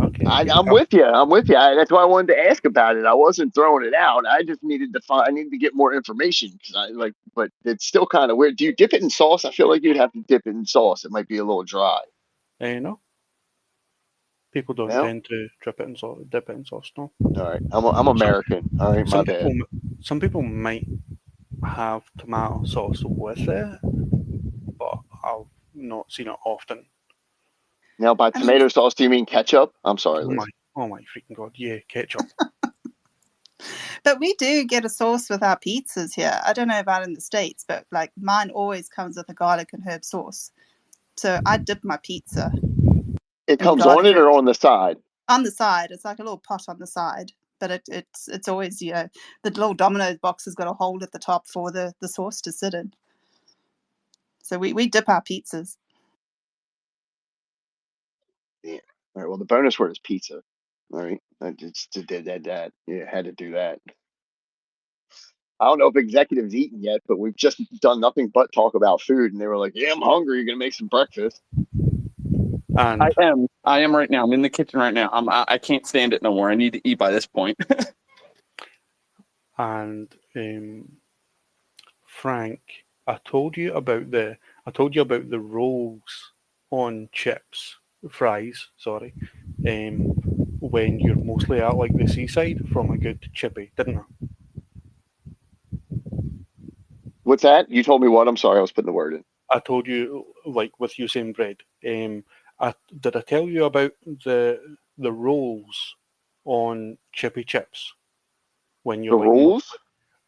Okay. I'm with you. That's why I wanted to ask about it. I wasn't throwing it out. I just needed to find. I needed to get more information because but it's still kind of weird. Do you dip it in sauce? I feel like you'd have to dip it in sauce. It might be a little dry. No. People don't tend to dip it in sauce. No. All right. I'm American. All right, my bad. Some people might have tomato sauce with it, but I've not seen it often. Now, by tomato sauce, do you mean ketchup? I'm sorry, Liz. Oh my freaking god! Yeah, ketchup. But we do get a sauce with our pizzas here. I don't know about in the States, but like mine always comes with a garlic and herb sauce. So I dip my pizza It in comes on garlic it herb or on the side? on the side. It's like a little pot on the side, but it's always, the little Domino's box has got a hole at the top for the sauce to sit in. So we dip our pizzas. Yeah. All right. Well, the bonus word is pizza. All right. I just did that. Yeah, had to do that. I don't know if executives eaten yet, but we've just done nothing but talk about food, and they were like, "Yeah, I'm hungry. You're gonna make some breakfast." And I am right now. I'm in the kitchen right now. I can't stand it no more. I need to eat by this point. and Frank, I told you about the rolls on chips, fries. Sorry, when you're mostly at like the seaside from a good chippy, didn't I? What's that? You told me what? I'm sorry. I was putting the word in. I told you like with you saying bread. Did I tell you about the rolls on chippy chips when you're The like rolls?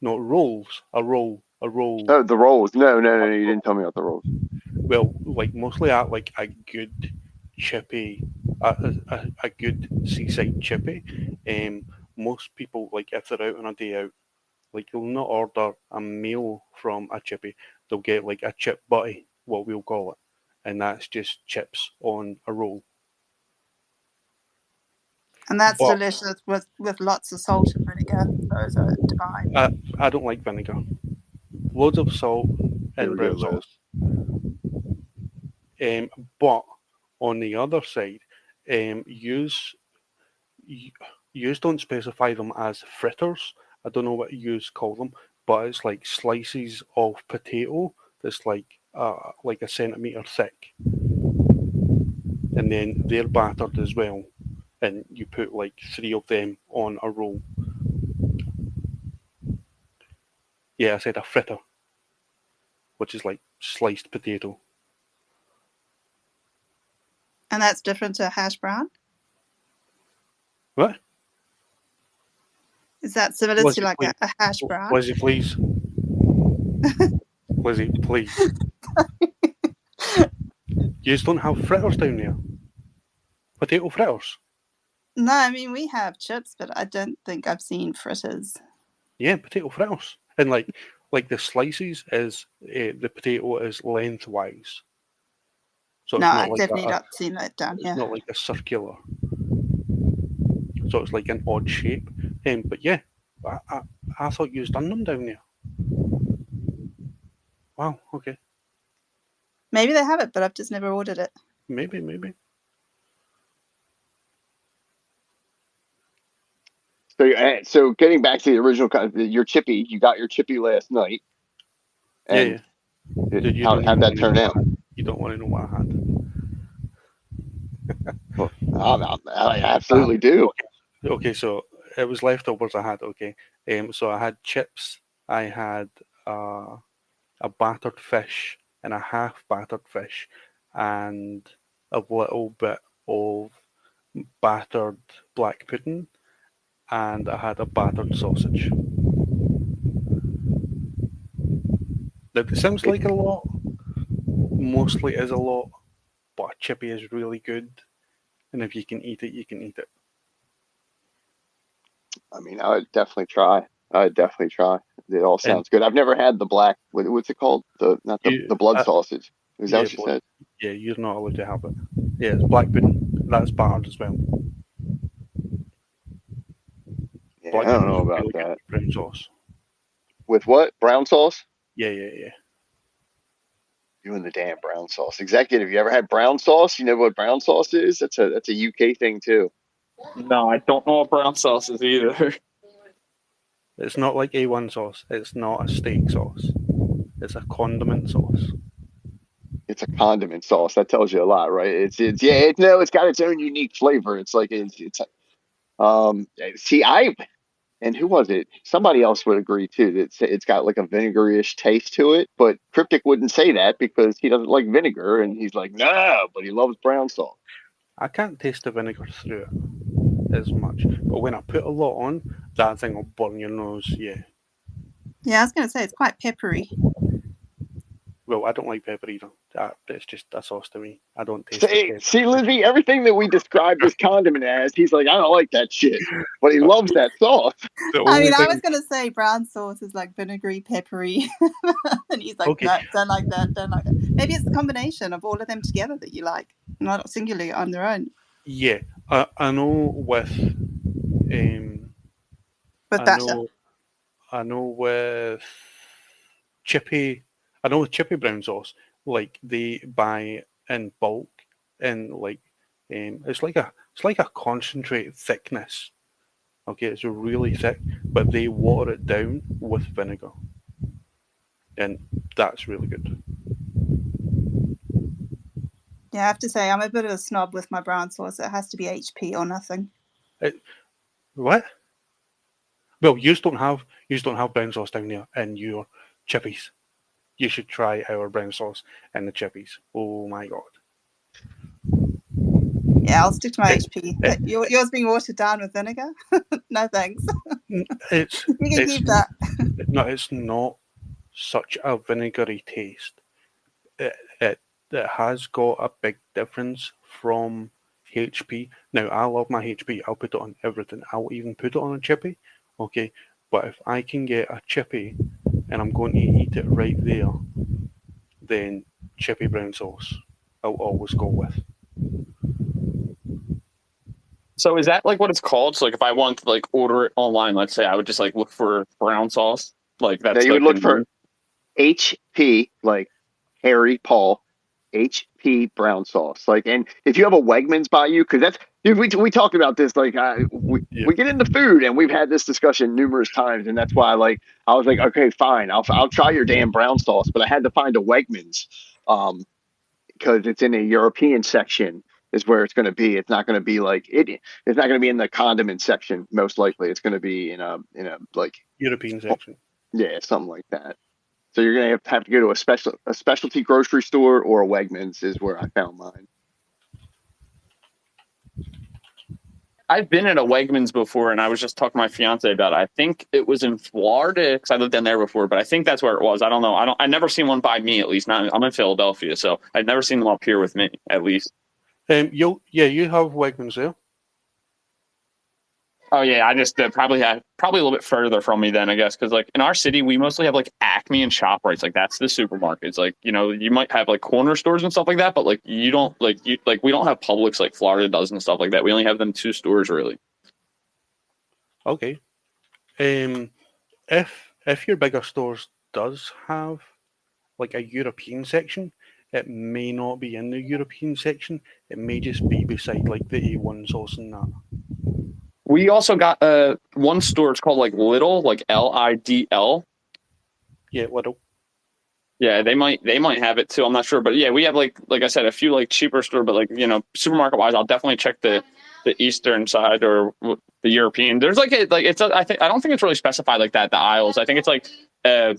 not rolls, a roll. Oh, the rolls. No. You didn't tell me about the rolls. Well, like mostly at like a good chippy, a good seaside chippy. Most people, like if they're out on a day out, like they'll not order a meal from a chippy. They'll get like a chip butty, what we'll call it, and that's just chips on a roll. And that's But delicious with lots of salt and vinegar. Those are divine. I don't like vinegar. Loads of salt Here and we go, brown Liz. sauce. But on the other side, use don't specify them as fritters. I don't know what you call them, but it's like slices of potato that's like a centimeter thick, and then they're battered as well, and you put like 3 of them on a roll. Yeah, I said a fritter, which is like sliced potato. And that's different to a hash brown? What? Is that similar to like a hash brown? Lizzie, please. Lizzie, please. You just don't have fritters down there? Potato fritters? No, I mean, we have chips, but I don't think I've seen fritters. Yeah, potato fritters. And like the slices is, the potato is lengthwise. So No, it's not I've like definitely not seen that down it's here. not like a circular. So it's like an odd shape. But yeah, I thought you was done them down there. Wow, okay. Maybe they have it, but I've just never ordered it. Maybe. So getting back to the original, your chippy, you got your chippy last night. And Yeah. how'd that turn out? You don't want to know what I had. Well, I absolutely do. Okay, so it was leftovers I had. Okay, so I had chips. I had a battered fish and a half battered fish, and a little bit of battered black pudding, and I had a battered sausage. It sounds like a lot. Mostly is a lot, but a chippy is really good, and if you can eat it, you can eat it. I mean, I would definitely try. It all sounds good. I've never had the black. What's it called? The blood sausage. Is that what you said? Yeah, you're not allowed to have it. Yeah, it's black pudding. That's battered as well. Yeah, Black I don't pudding know is about really good that. with brown sauce. With what? Brown sauce? Yeah. Doing the damn brown sauce. Executive, you ever had brown sauce? You know what brown sauce is? That's a UK thing too. No, I don't know what brown sauce is either. It's not like A1 sauce. It's not a steak sauce. It's a condiment sauce. It's a condiment sauce. That tells you a lot, right? It's got its own unique flavor. It's like see, and who was it? Somebody else would agree too that it's got like a vinegary-ish taste to it, but Cryptic wouldn't say that because he doesn't like vinegar, and he's like, no, but he loves brown sauce. I can't taste the vinegar through it as much, but when I put a lot on, that thing will burn your nose. Yeah. Yeah, I was going to say it's quite peppery. Well, I don't like pepper either. It's just a sauce to me. I don't taste the pepper. See, Lizzie, everything that we described this condiment as, he's like, I don't like that shit, but he loves that sauce. The I only mean, I thing, was going to say brown sauce is like vinegary, peppery. And he's like, Okay. no, don't like that, don't like that. Maybe it's the combination of all of them together that you like, not singularly on their own. yeah, I know with With batter. I know with chippy, I know with chippy brown sauce, like they buy in bulk, and like it's like a concentrate thickness. Okay, it's really thick, but they water it down with vinegar, and that's really good. Yeah, I have to say, I'm a bit of a snob with my brown sauce. It has to be HP or nothing. What? Well, you don't have brown sauce down there in your chippies. You should try our brown sauce and the chippies. Oh my god! Yeah, I'll stick to my It- HP. it- Yours being watered down with vinegar? No, thanks. It's You can it's keep that. no, it's not such a vinegary taste. It has got a big difference from HP. Now, I love my HP. I'll put it on everything. I'll even put it on a chippy. Okay, but if I can get a chippy and I'm going to eat it right there, then chippy brown sauce I'll always go with. So is that like what it's called? So like if I want to like order it online, let's say I would just like look for brown sauce. Like Now that's you like would look the for name? HP, like Harry Paul, HP brown sauce. Like, and if you have a Wegmans by you, because that's dude, we talked about this. Like, Yeah. we get into food, and we've had this discussion numerous times, and that's why like I was like, okay, fine, I'll try your damn brown sauce, but I had to find a Wegmans, because it's in a European section is where it's going to be. It's not going to be like it. It's not going to be in the condiment section. Most likely, it's going to be in a like European section. yeah, something like that. So you're gonna have to go to a specialty grocery store or a Wegmans is where I found mine. I've been at a Wegmans before, and I was just talking to my fiance about it. I think it was in Florida because I lived down there before, but I think that's where it was. I don't know. I never seen one by me, at least. Not I'm in Philadelphia, so I've never seen them up here with me, at least. You have Wegmans there. Oh yeah, I just probably a little bit further from me then, I guess, because like in our city we mostly have like Acme and ShopRites, like that's the supermarkets. Like you might have like corner stores and stuff like that, but like you don't we don't have Publix like Florida does and stuff like that. We only have them 2 stores really. Okay. If your bigger stores does have like a European section, it may not be in the European section. It may just be beside like the A1 sauce and that. We also got one store. It's called like Lidl, like Lidl. Yeah, Lidl. Yeah, they might have it too. I'm not sure, but yeah, we have like I said, a few like cheaper store, but like supermarket wise, I'll definitely check the eastern side or the European. There's like it's I don't think it's really specified like that. The aisles. I think it's like I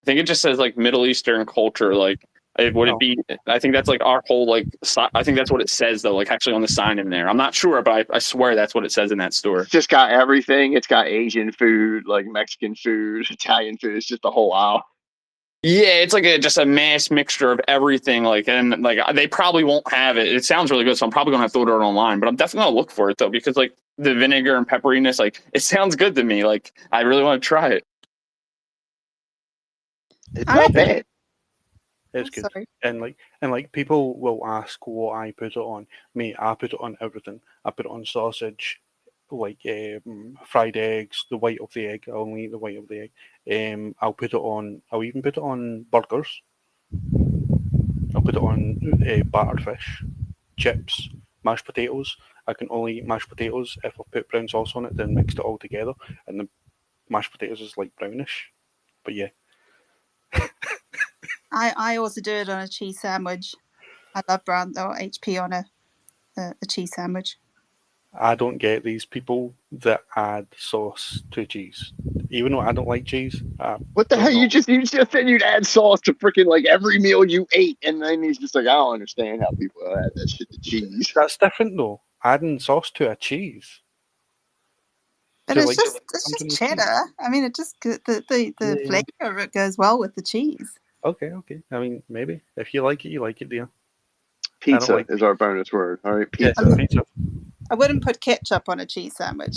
think it just says like Middle Eastern culture. Like would it be? I think that's like our whole like. I think that's what it says though. Like actually on the sign in there. I'm not sure, but I swear that's what it says in that store. It's just got everything. It's got Asian food, like Mexican food, Italian food. It's just a whole aisle. Yeah, it's like just a mass mixture of everything. Like, and like they probably won't have it. It sounds really good, so I'm probably gonna have to order it online. But I'm definitely gonna look for it though, because like the vinegar and pepperiness, like it sounds good to me. Like I really want to try it. It's I not reckon- bad. It's good. Sorry. And like people will ask what I put it on. Me, I put it on everything. I put it on sausage, like fried eggs, the white of the egg. I only eat the white of the egg. I'll even put it on burgers. I'll put it on battered fish, chips, mashed potatoes. I can only eat mashed potatoes if I put brown sauce on it, then mixed it all together, and the mashed potatoes is like brownish. But yeah. I also do it on a cheese sandwich. I love brown or HP on a cheese sandwich. I don't get these people that add sauce to cheese. Even though I don't like cheese. What the hell? You just said you'd add sauce to freaking like every meal you ate, and then he's just like, I don't understand how people add that shit to cheese. That's different though. Adding sauce to a cheese. But Do you it's like it just comes in with cheddar. cheese? I mean, it just the Yeah. flavor of it goes well with the cheese. Okay. I mean, maybe if you like it, dear. Pizza like is our bonus word. All right, Yeah, pizza. pizza. I wouldn't put ketchup on a cheese sandwich.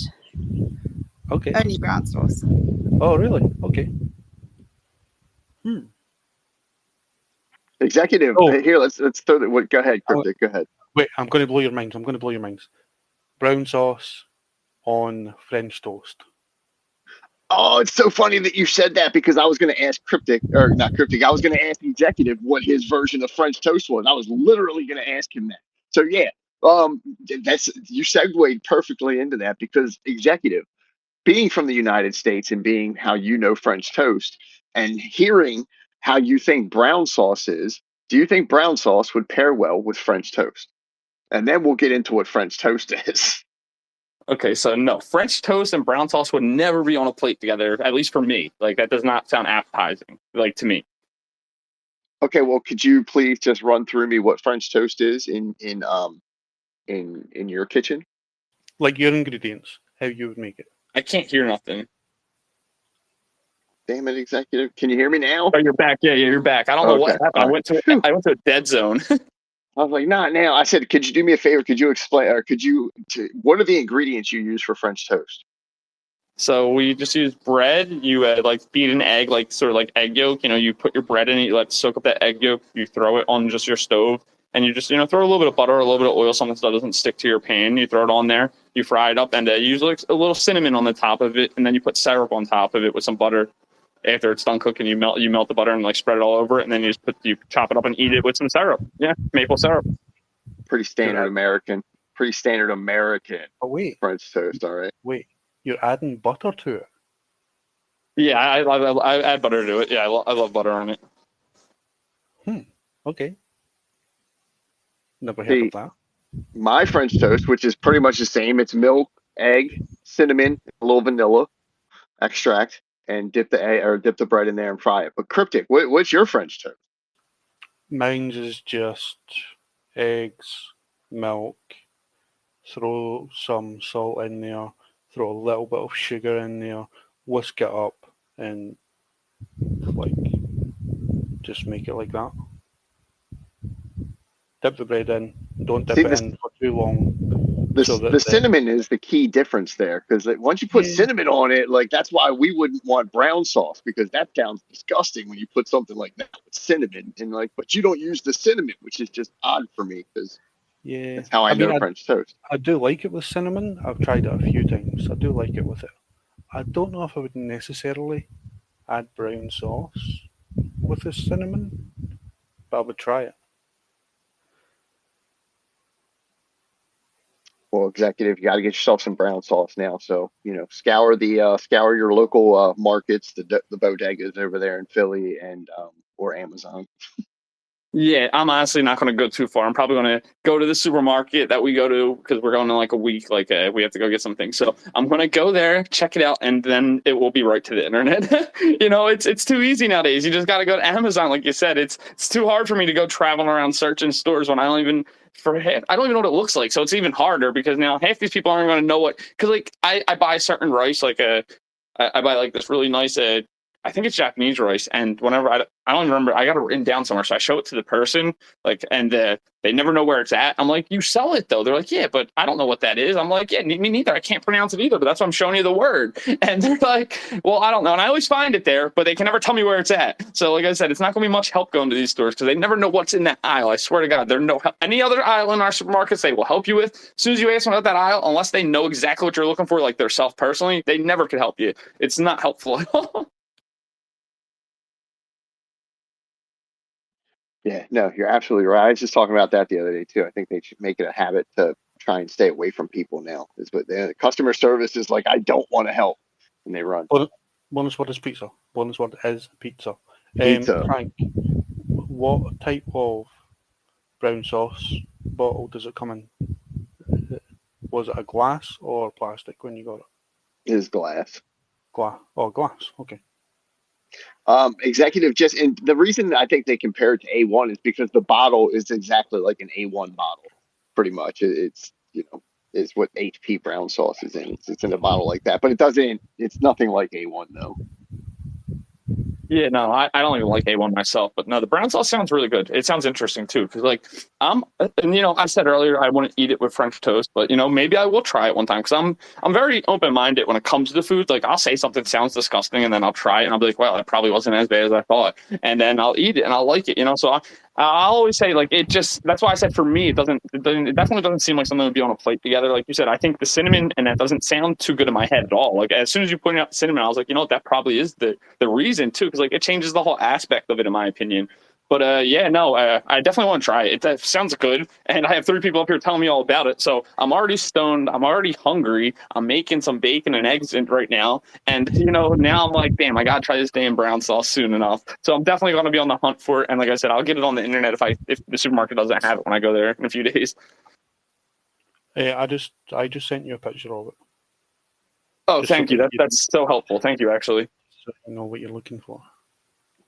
Okay. Only brown sauce. Oh, really? Okay. Executive. Oh, Here, let's throw that. What? Go ahead, I'm- Cryptic. Go ahead. wait. I'm going to blow your minds. Brown sauce on French toast. Oh, it's so funny that you said that because I was going to ask Cryptic, or not Cryptic. I was going to ask Executive what his version of French toast was. I was literally going to ask him that. So yeah, that's you segued perfectly into that because Executive, being from the United States and being how you know French toast, and hearing how you think brown sauce is, do you think brown sauce would pair well with French toast? And then we'll get into what French toast is. Okay, so no, French toast and brown sauce would never be on a plate together, at least for me. Like, that does not sound appetizing, like, to me. Okay, well, could you please just run through me what French toast is in your kitchen? Like your ingredients, how you would make it. I can't hear nothing. Damn it, Executive. Can you hear me now? Oh, you're back. Yeah, you're back. I don't know what Okay, happened. all right. I went to a dead zone. I was like, not now. I said, could you do me a favor? Could you explain, or what are the ingredients you use for French toast? So we just use bread. You like beat an egg, like sort of like egg yolk. You know, you put your bread in it, you let it soak up that egg yolk. You throw it on just your stove, and you just throw a little bit of butter, a little bit of oil, something so it doesn't stick to your pan. You throw it on there, you fry it up, and you use like a little cinnamon on the top of it, and then you put syrup on top of it with some butter. After it's done cooking, you melt the butter and like spread it all over it, and then you chop it up and eat it with some syrup. Yeah, maple syrup. Pretty standard American. Pretty standard American Oh wait, French toast. All right. you're adding butter to it. Yeah, I add butter to it. Yeah, I love butter on it. Okay. Never heard See, of that. my French toast, which is pretty much the same, it's milk, egg, cinnamon, a little vanilla extract, and dip the egg or dip the bread in there and fry it. But Cryptic, what's your French toast? Mine's is just eggs, milk, throw some salt in there, throw a little bit of sugar in there, whisk it up, and like just make it like that. Dip the bread in. Don't dip See, it in for too long. So that the cinnamon is the key difference there because once you put Yeah. cinnamon on it, like that's why we wouldn't want brown sauce because that sounds disgusting when you put something like that with cinnamon and like, but you don't use the cinnamon, which is just odd for me because Yeah, that's how I know French toast. I do like it with cinnamon. I've tried it a few times. I do like it with it. I don't know if I would necessarily add brown sauce with the cinnamon, but I would try it. Well, Executive, you got to get yourself some brown sauce now. So scour your local markets, the bodegas over there in Philly and or Amazon. Yeah, I'm honestly not going to go too far. I'm probably going to go to the supermarket that we go to because we're going in like a week. Like we have to go get some things. So I'm going to go there, check it out, and then it will be right to the internet. It's too easy nowadays. You just got to go to Amazon, like you said. It's too hard for me to go traveling around searching stores when I don't even know what it looks like. So it's even harder because now half these people aren't going to know what. Because like I buy certain rice, like I buy like this really nice I think it's Japanese rice, and whenever I don't even remember, I got it written down somewhere, so I show it to the person, like, and they never know where it's at. I'm like, you sell it though? They're like, yeah, but I don't know what that is. I'm like, yeah, me neither. I can't pronounce it either, but that's why I'm showing you the word. And they're like, well, I don't know, and I always find it there, but they can never tell me where it's at. So, like I said, it's not going to be much help going to these stores because they never know what's in that aisle. I swear to God, there's no help. Any other aisle in our supermarkets they will help you with. As soon as you ask them about that aisle, unless they know exactly what you're looking for, like their self personally, they never could help you. It's not helpful at all. Yeah, no, you're absolutely right. I was just talking about that the other day too. I think they should make it a habit to try and stay away from people now. Is what the customer service is like. I don't want to help, and they run. Bonus word is pizza. Bonus word is pizza. Pizza. Frank, what type of brown sauce bottle does it come in? Was it a glass or plastic when you got it? Is glass. Glass. Oh, glass. Okay. Executive and the reason I think they compare it to A1 is because the bottle is exactly like an A1 bottle, pretty much. It's is what HP brown sauce is in. It's in a bottle like that, but it doesn't. It's nothing like A1 though. Yeah, no, I don't even like A1 myself, but no, the brown sauce sounds really good. It sounds interesting too, because like and I said earlier I wouldn't eat it with French toast, but maybe I will try it one time because I'm very open minded when it comes to food. Like I'll say something sounds disgusting, and then I'll try it, and I'll be like, well, it probably wasn't as bad as I thought, and then I'll eat it and I'll like it. So I'll always say like it just that's why I said for me it definitely doesn't seem like something that would be on a plate together. Like you said, I think the cinnamon and that doesn't sound too good in my head at all. Like as soon as you pointed out the cinnamon, I was like, that probably is the reason too, because like it changes the whole aspect of it in my opinion. But I definitely want to try it. That sounds good, and I have 3 people up here telling me all about it. So I'm already stoned. I'm already hungry. I'm making some bacon and eggs right now, and now I'm like, damn, I gotta try this damn brown sauce soon enough. So I'm definitely gonna be on the hunt for it. And like I said, I'll get it on the internet if the supermarket doesn't have it when I go there in a few days. I just sent you a picture of it. Oh, Just thank so you. that That's so helpful. Thank you, actually. so you know what you're looking for.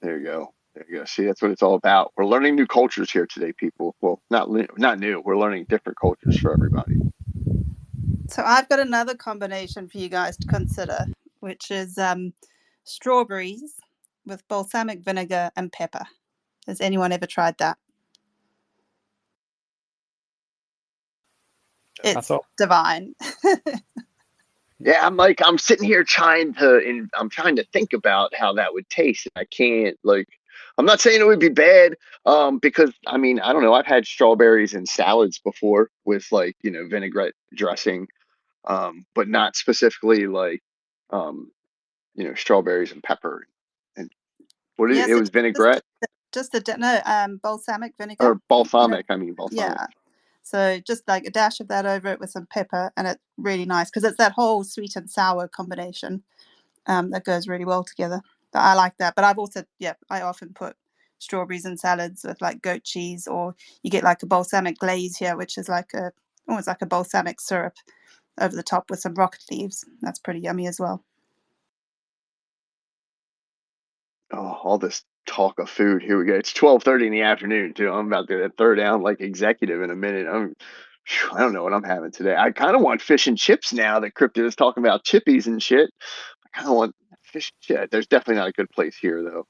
There you go. There you go. See, that's what it's all about. We're learning new cultures here today, people. Well, not new. We're learning different cultures for everybody. So I've got another combination for you guys to consider, which is strawberries with balsamic vinegar and pepper. Has anyone ever tried that? It's divine. Yeah, I'm sitting here trying to think about how that would taste. I can't I'm not saying it would be bad, because I mean, I don't know. I've had strawberries in salads before with vinaigrette dressing, but not specifically strawberries and pepper. And Yes, it was vinaigrette just balsamic vinegar. or balsamic. I mean balsamic. Yeah. So just like a dash of that over it with some pepper, and it's really nice because it's that whole sweet and sour combination that goes really well together. But I like that. But I often put strawberries in salads with like goat cheese, or you get like a balsamic glaze here, which is almost like a balsamic syrup over the top with some rocket leaves. That's pretty yummy as well. Oh, all this talk of food. Here we go. It's 12:30 in the afternoon too. I'm about to throw down like executive in a minute. I don't know what I'm having today. I kind of want fish and chips now that Crypto is talking about chippies and shit. I kind of want fish and chips. There's definitely not a good place here though.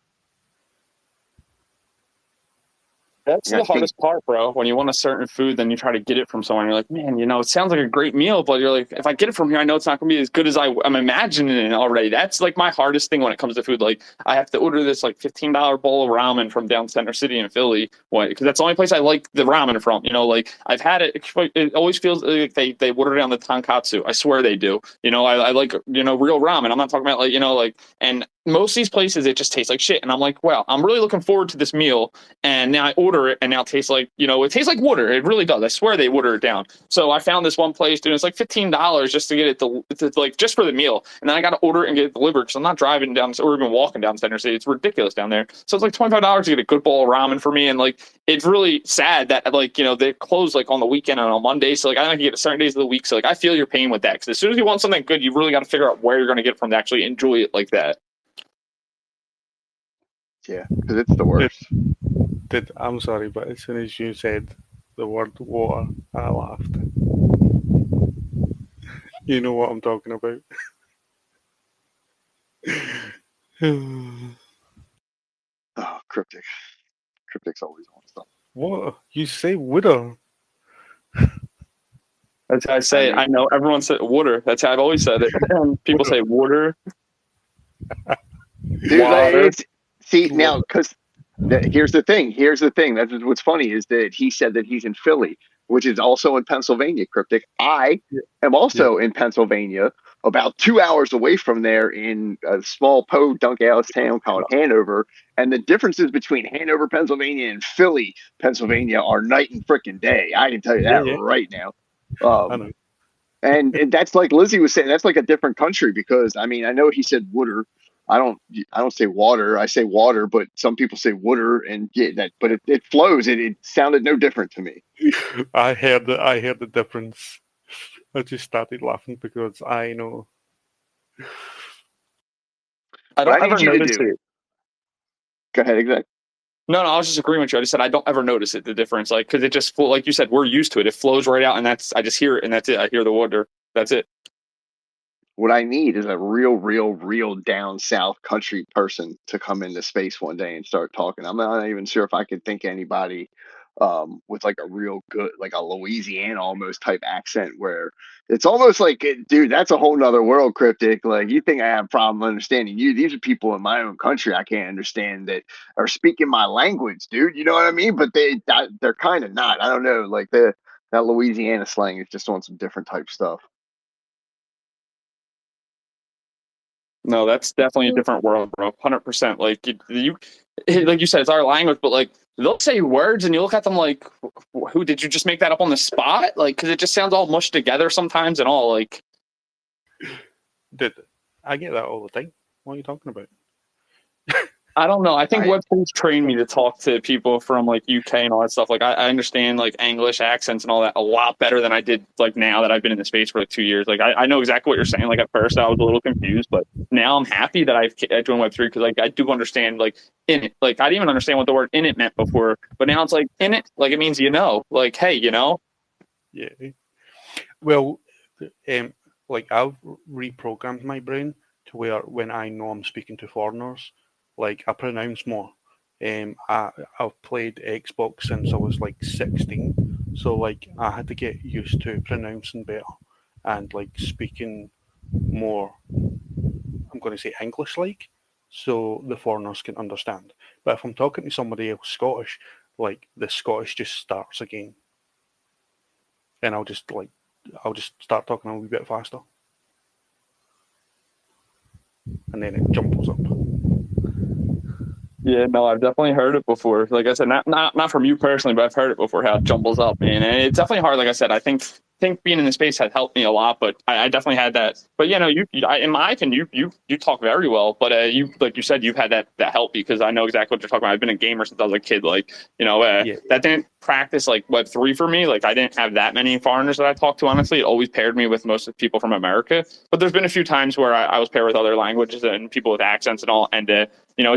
That's the hardest part, bro. When you want a certain food, then you try to get it from someone. You're like, man, it sounds like a great meal, but you're like, if I get it from here, I know it's not going to be as good as I'm imagining it already. That's like my hardest thing when it comes to food. Like, I have to order this like $15 bowl of ramen from down Center City in Philly, because that's the only place I like the ramen from. Like I've had it. It always feels like they water down the tonkatsu. I swear they do. I like real ramen. I'm not talking about and most of these places it just tastes like shit. And I'm like, well, I'm really looking forward to this meal. And now I order it, and now it tastes like, it tastes like water. It really does. I swear they water it down. So I found this one place, dude. It's like $15 just to get it, just for the meal. And then I got to order it and get it delivered because I'm not driving down or even walking down Center City. It's ridiculous down there. So it's like $25 to get a good bowl of ramen for me. And it's really sad that they close on the weekend and on Monday. So I don't get it certain days of the week. So I feel your pain with that, because as soon as you want something good, you really got to figure out where you're going to get it from to actually enjoy it like that. Yeah, because it's the worst. I'm sorry, but as soon as you said the word water, I laughed. You know what I'm talking about. Oh, Cryptic. Cryptic's always on stuff. What? You say water? That's how I say it. I know everyone said water. That's how I've always said it. And people say water. Dude, see now, because here's the thing. That's what's funny is that he said that he's in Philly, which is also in Pennsylvania. Cryptic. I am also in Pennsylvania, about 2 hours away from there, in a small podunk ass town called Hanover. And the differences between Hanover, Pennsylvania, and Philly, Pennsylvania, are night and freaking day. I can tell you that right now. I know. And that's like Lizzie was saying. That's like a different country, because I mean, I know he said water. I don't say water. I say water, but some people say water, and but it flows. It sounded no different to me. I heard the difference. I just started laughing because I know. I don't ever notice it. Go ahead, exactly. No, I was just agreeing with you. I just said I don't ever notice it, the difference, like because it just like you said, we're used to it. It flows right out, and I just hear it, and that's it. I hear the water. That's it. What I need is a real down south country person to come into space one day and start talking. I'm not even sure if I could think of anybody with like a real good, like a Louisiana almost type accent where it's almost like, dude, that's a whole nother world, Cryptic. Like, you think I have a problem understanding you? These are people in my own country I can't understand that are speaking my language, dude. You know what I mean? But they're kind of not. I don't know. Like that Louisiana slang is just on some different type stuff. No, that's definitely a different world, bro. 100%. Like like you said, it's our language, but like they'll say words, and you look at them like, "Who did you just make that up on the spot?" Like, because it just sounds all mushed together sometimes, and all like. Dude, I get that all the time. What are you talking about? I don't know. I think Web3's trained me to talk to people from like UK and all that stuff. Like I understand like English accents and all that a lot better than I did like now that I've been in the space for like 2 years. Like I know exactly what you're saying. Like at first I was a little confused, but now I'm happy that I joined Web3 because like I do understand like in it. Like I didn't even understand what the word in it meant before, but now it's like in it. Like it means like hey, Yeah. Well, like I've reprogrammed my brain to where when I know I'm speaking to foreigners, like I pronounce more. I've played Xbox since I was like 16, so like I had to get used to pronouncing better and like speaking more. I'm going to say English like, so the foreigners can understand. But if I'm talking to somebody else Scottish, like the Scottish just starts again, and I'll just start talking a wee bit faster, and then it jumbles up. Yeah, no, I've definitely heard it before. Like I said, not from you personally, but I've heard it before how it jumbles up, man. And it's definitely hard. Like I said, I think being in the space has helped me a lot, but I definitely had that. But in my opinion, you talk very well. But you like you said, you've had that help because I know exactly what you're talking about. I've been a gamer since I was a kid. Like that didn't practice like Web3 for me. Like I didn't have that many foreigners that I talked to. Honestly, it always paired me with most of the people from America. But there's been a few times where I was paired with other languages and people with accents and all, and it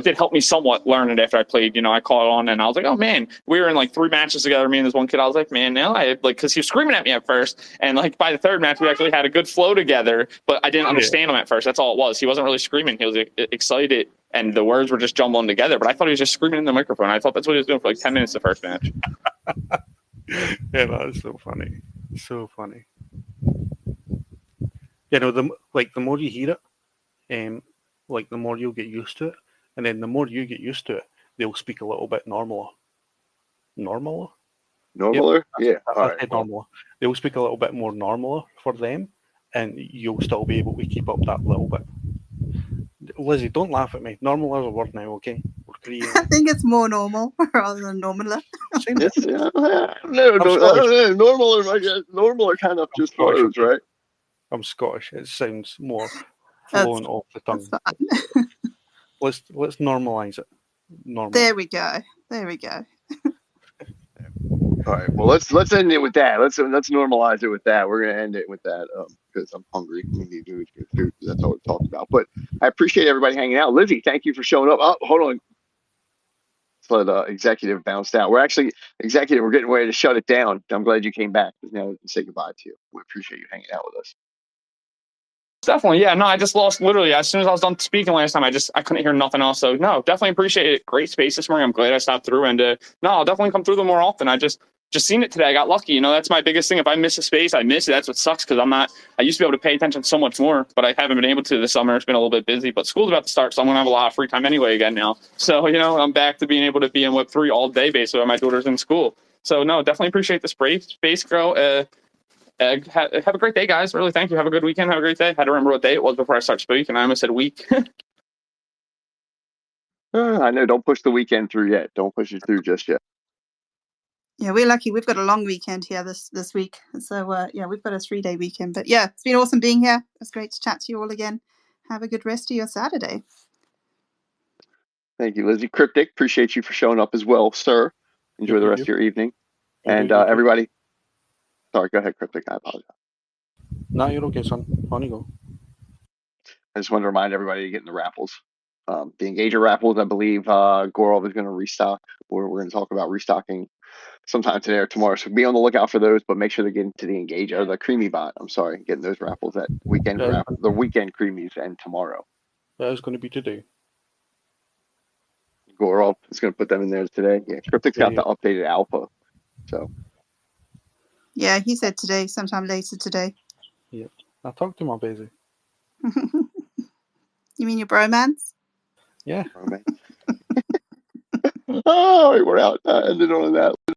did help me somewhat learn it after I played. I caught on and I was like, oh man, we were in like 3 matches together. Me and this one kid. I was like, man, now because he was screaming at me at first, and like by the 3rd match, we actually had a good flow together. But I didn't understand him at first. That's all it was. He wasn't really screaming. He was excited, and the words were just jumbling together. But I thought he was just screaming in the microphone. I thought that's what he was doing for like 10 minutes the first match. Yeah, that is so funny. So funny. The more you hear it, like the more you'll get used to it, and then the more you get used to it, they'll speak a little bit normaler. Normaler? Normaler? Yep, yeah. All right. Normaler. They'll speak a little bit more normaler for them, and you'll still be able to keep up that little bit. Lizzie, don't laugh at me. Normal is a word now, okay? We're creating. I think it's more normal rather than normaler. Normaler kind of just flows, right? I'm Scottish. It sounds more flowing off the tongue. Let's normalize it. Normal. There we go. All right. Well, let's end it with that. Let's normalize it with that. We're gonna end it with that because I'm hungry. We need to get food. That's all we talked about. But I appreciate everybody hanging out. Lizzie, thank you for showing up. Oh, hold on. Let's let executive bounced out. We're getting ready to shut it down. I'm glad you came back. Now we can say goodbye to you. We appreciate you hanging out with us. Definitely, yeah. No, I just lost literally as soon as I was done speaking last time. I couldn't hear nothing else. So no, definitely appreciate it. Great space this morning. I'm glad I stopped through, and no, I'll definitely come through them more often. I just seen it today. I got lucky. That's my biggest thing. If I miss a space, I miss it. That's what sucks because I used to be able to pay attention so much more, but I haven't been able to this summer. It's been a little bit busy, but school's about to start, so I'm gonna have a lot of free time anyway again now. So I'm back to being able to be in Web3 all day basically while my daughter's in school. So no, definitely appreciate this space, girl. Have a great day, guys. Really, thank you. Have a good weekend. Have a great day. I had to remember what day it was before I start speaking. I almost said week. I know. Don't push the weekend through yet. Don't push it through just yet. Yeah, we're lucky. We've got a long weekend here this week. So, we've got a 3-day weekend. But, yeah, it's been awesome being here. It's great to chat to you all again. Have a good rest of your Saturday. Thank you, Lizzie. Cryptic, appreciate you for showing up as well, sir. Enjoy the rest of your evening. And everybody, sorry, go ahead, Cryptic. I apologize. No, you're okay, son. On you go. I just wanted to remind everybody to get in the raffles. The Engager raffles, I believe Gorov is going to restock, or we're going to talk about restocking sometime today or tomorrow. So be on the lookout for those, but make sure to get into the Engager, or the Creamy Bot. I'm sorry, getting those raffles that weekend Yeah. raffle, the weekend Creamies, and tomorrow. That is going to be today. Gorov is going to put them in there today. Yeah, Cryptic's got Yeah. the updated alpha. So Yeah, he said today, sometime later today. I talked to my busy. You mean your bromance? Yeah. oh, man. All right, we're out. Ended on that.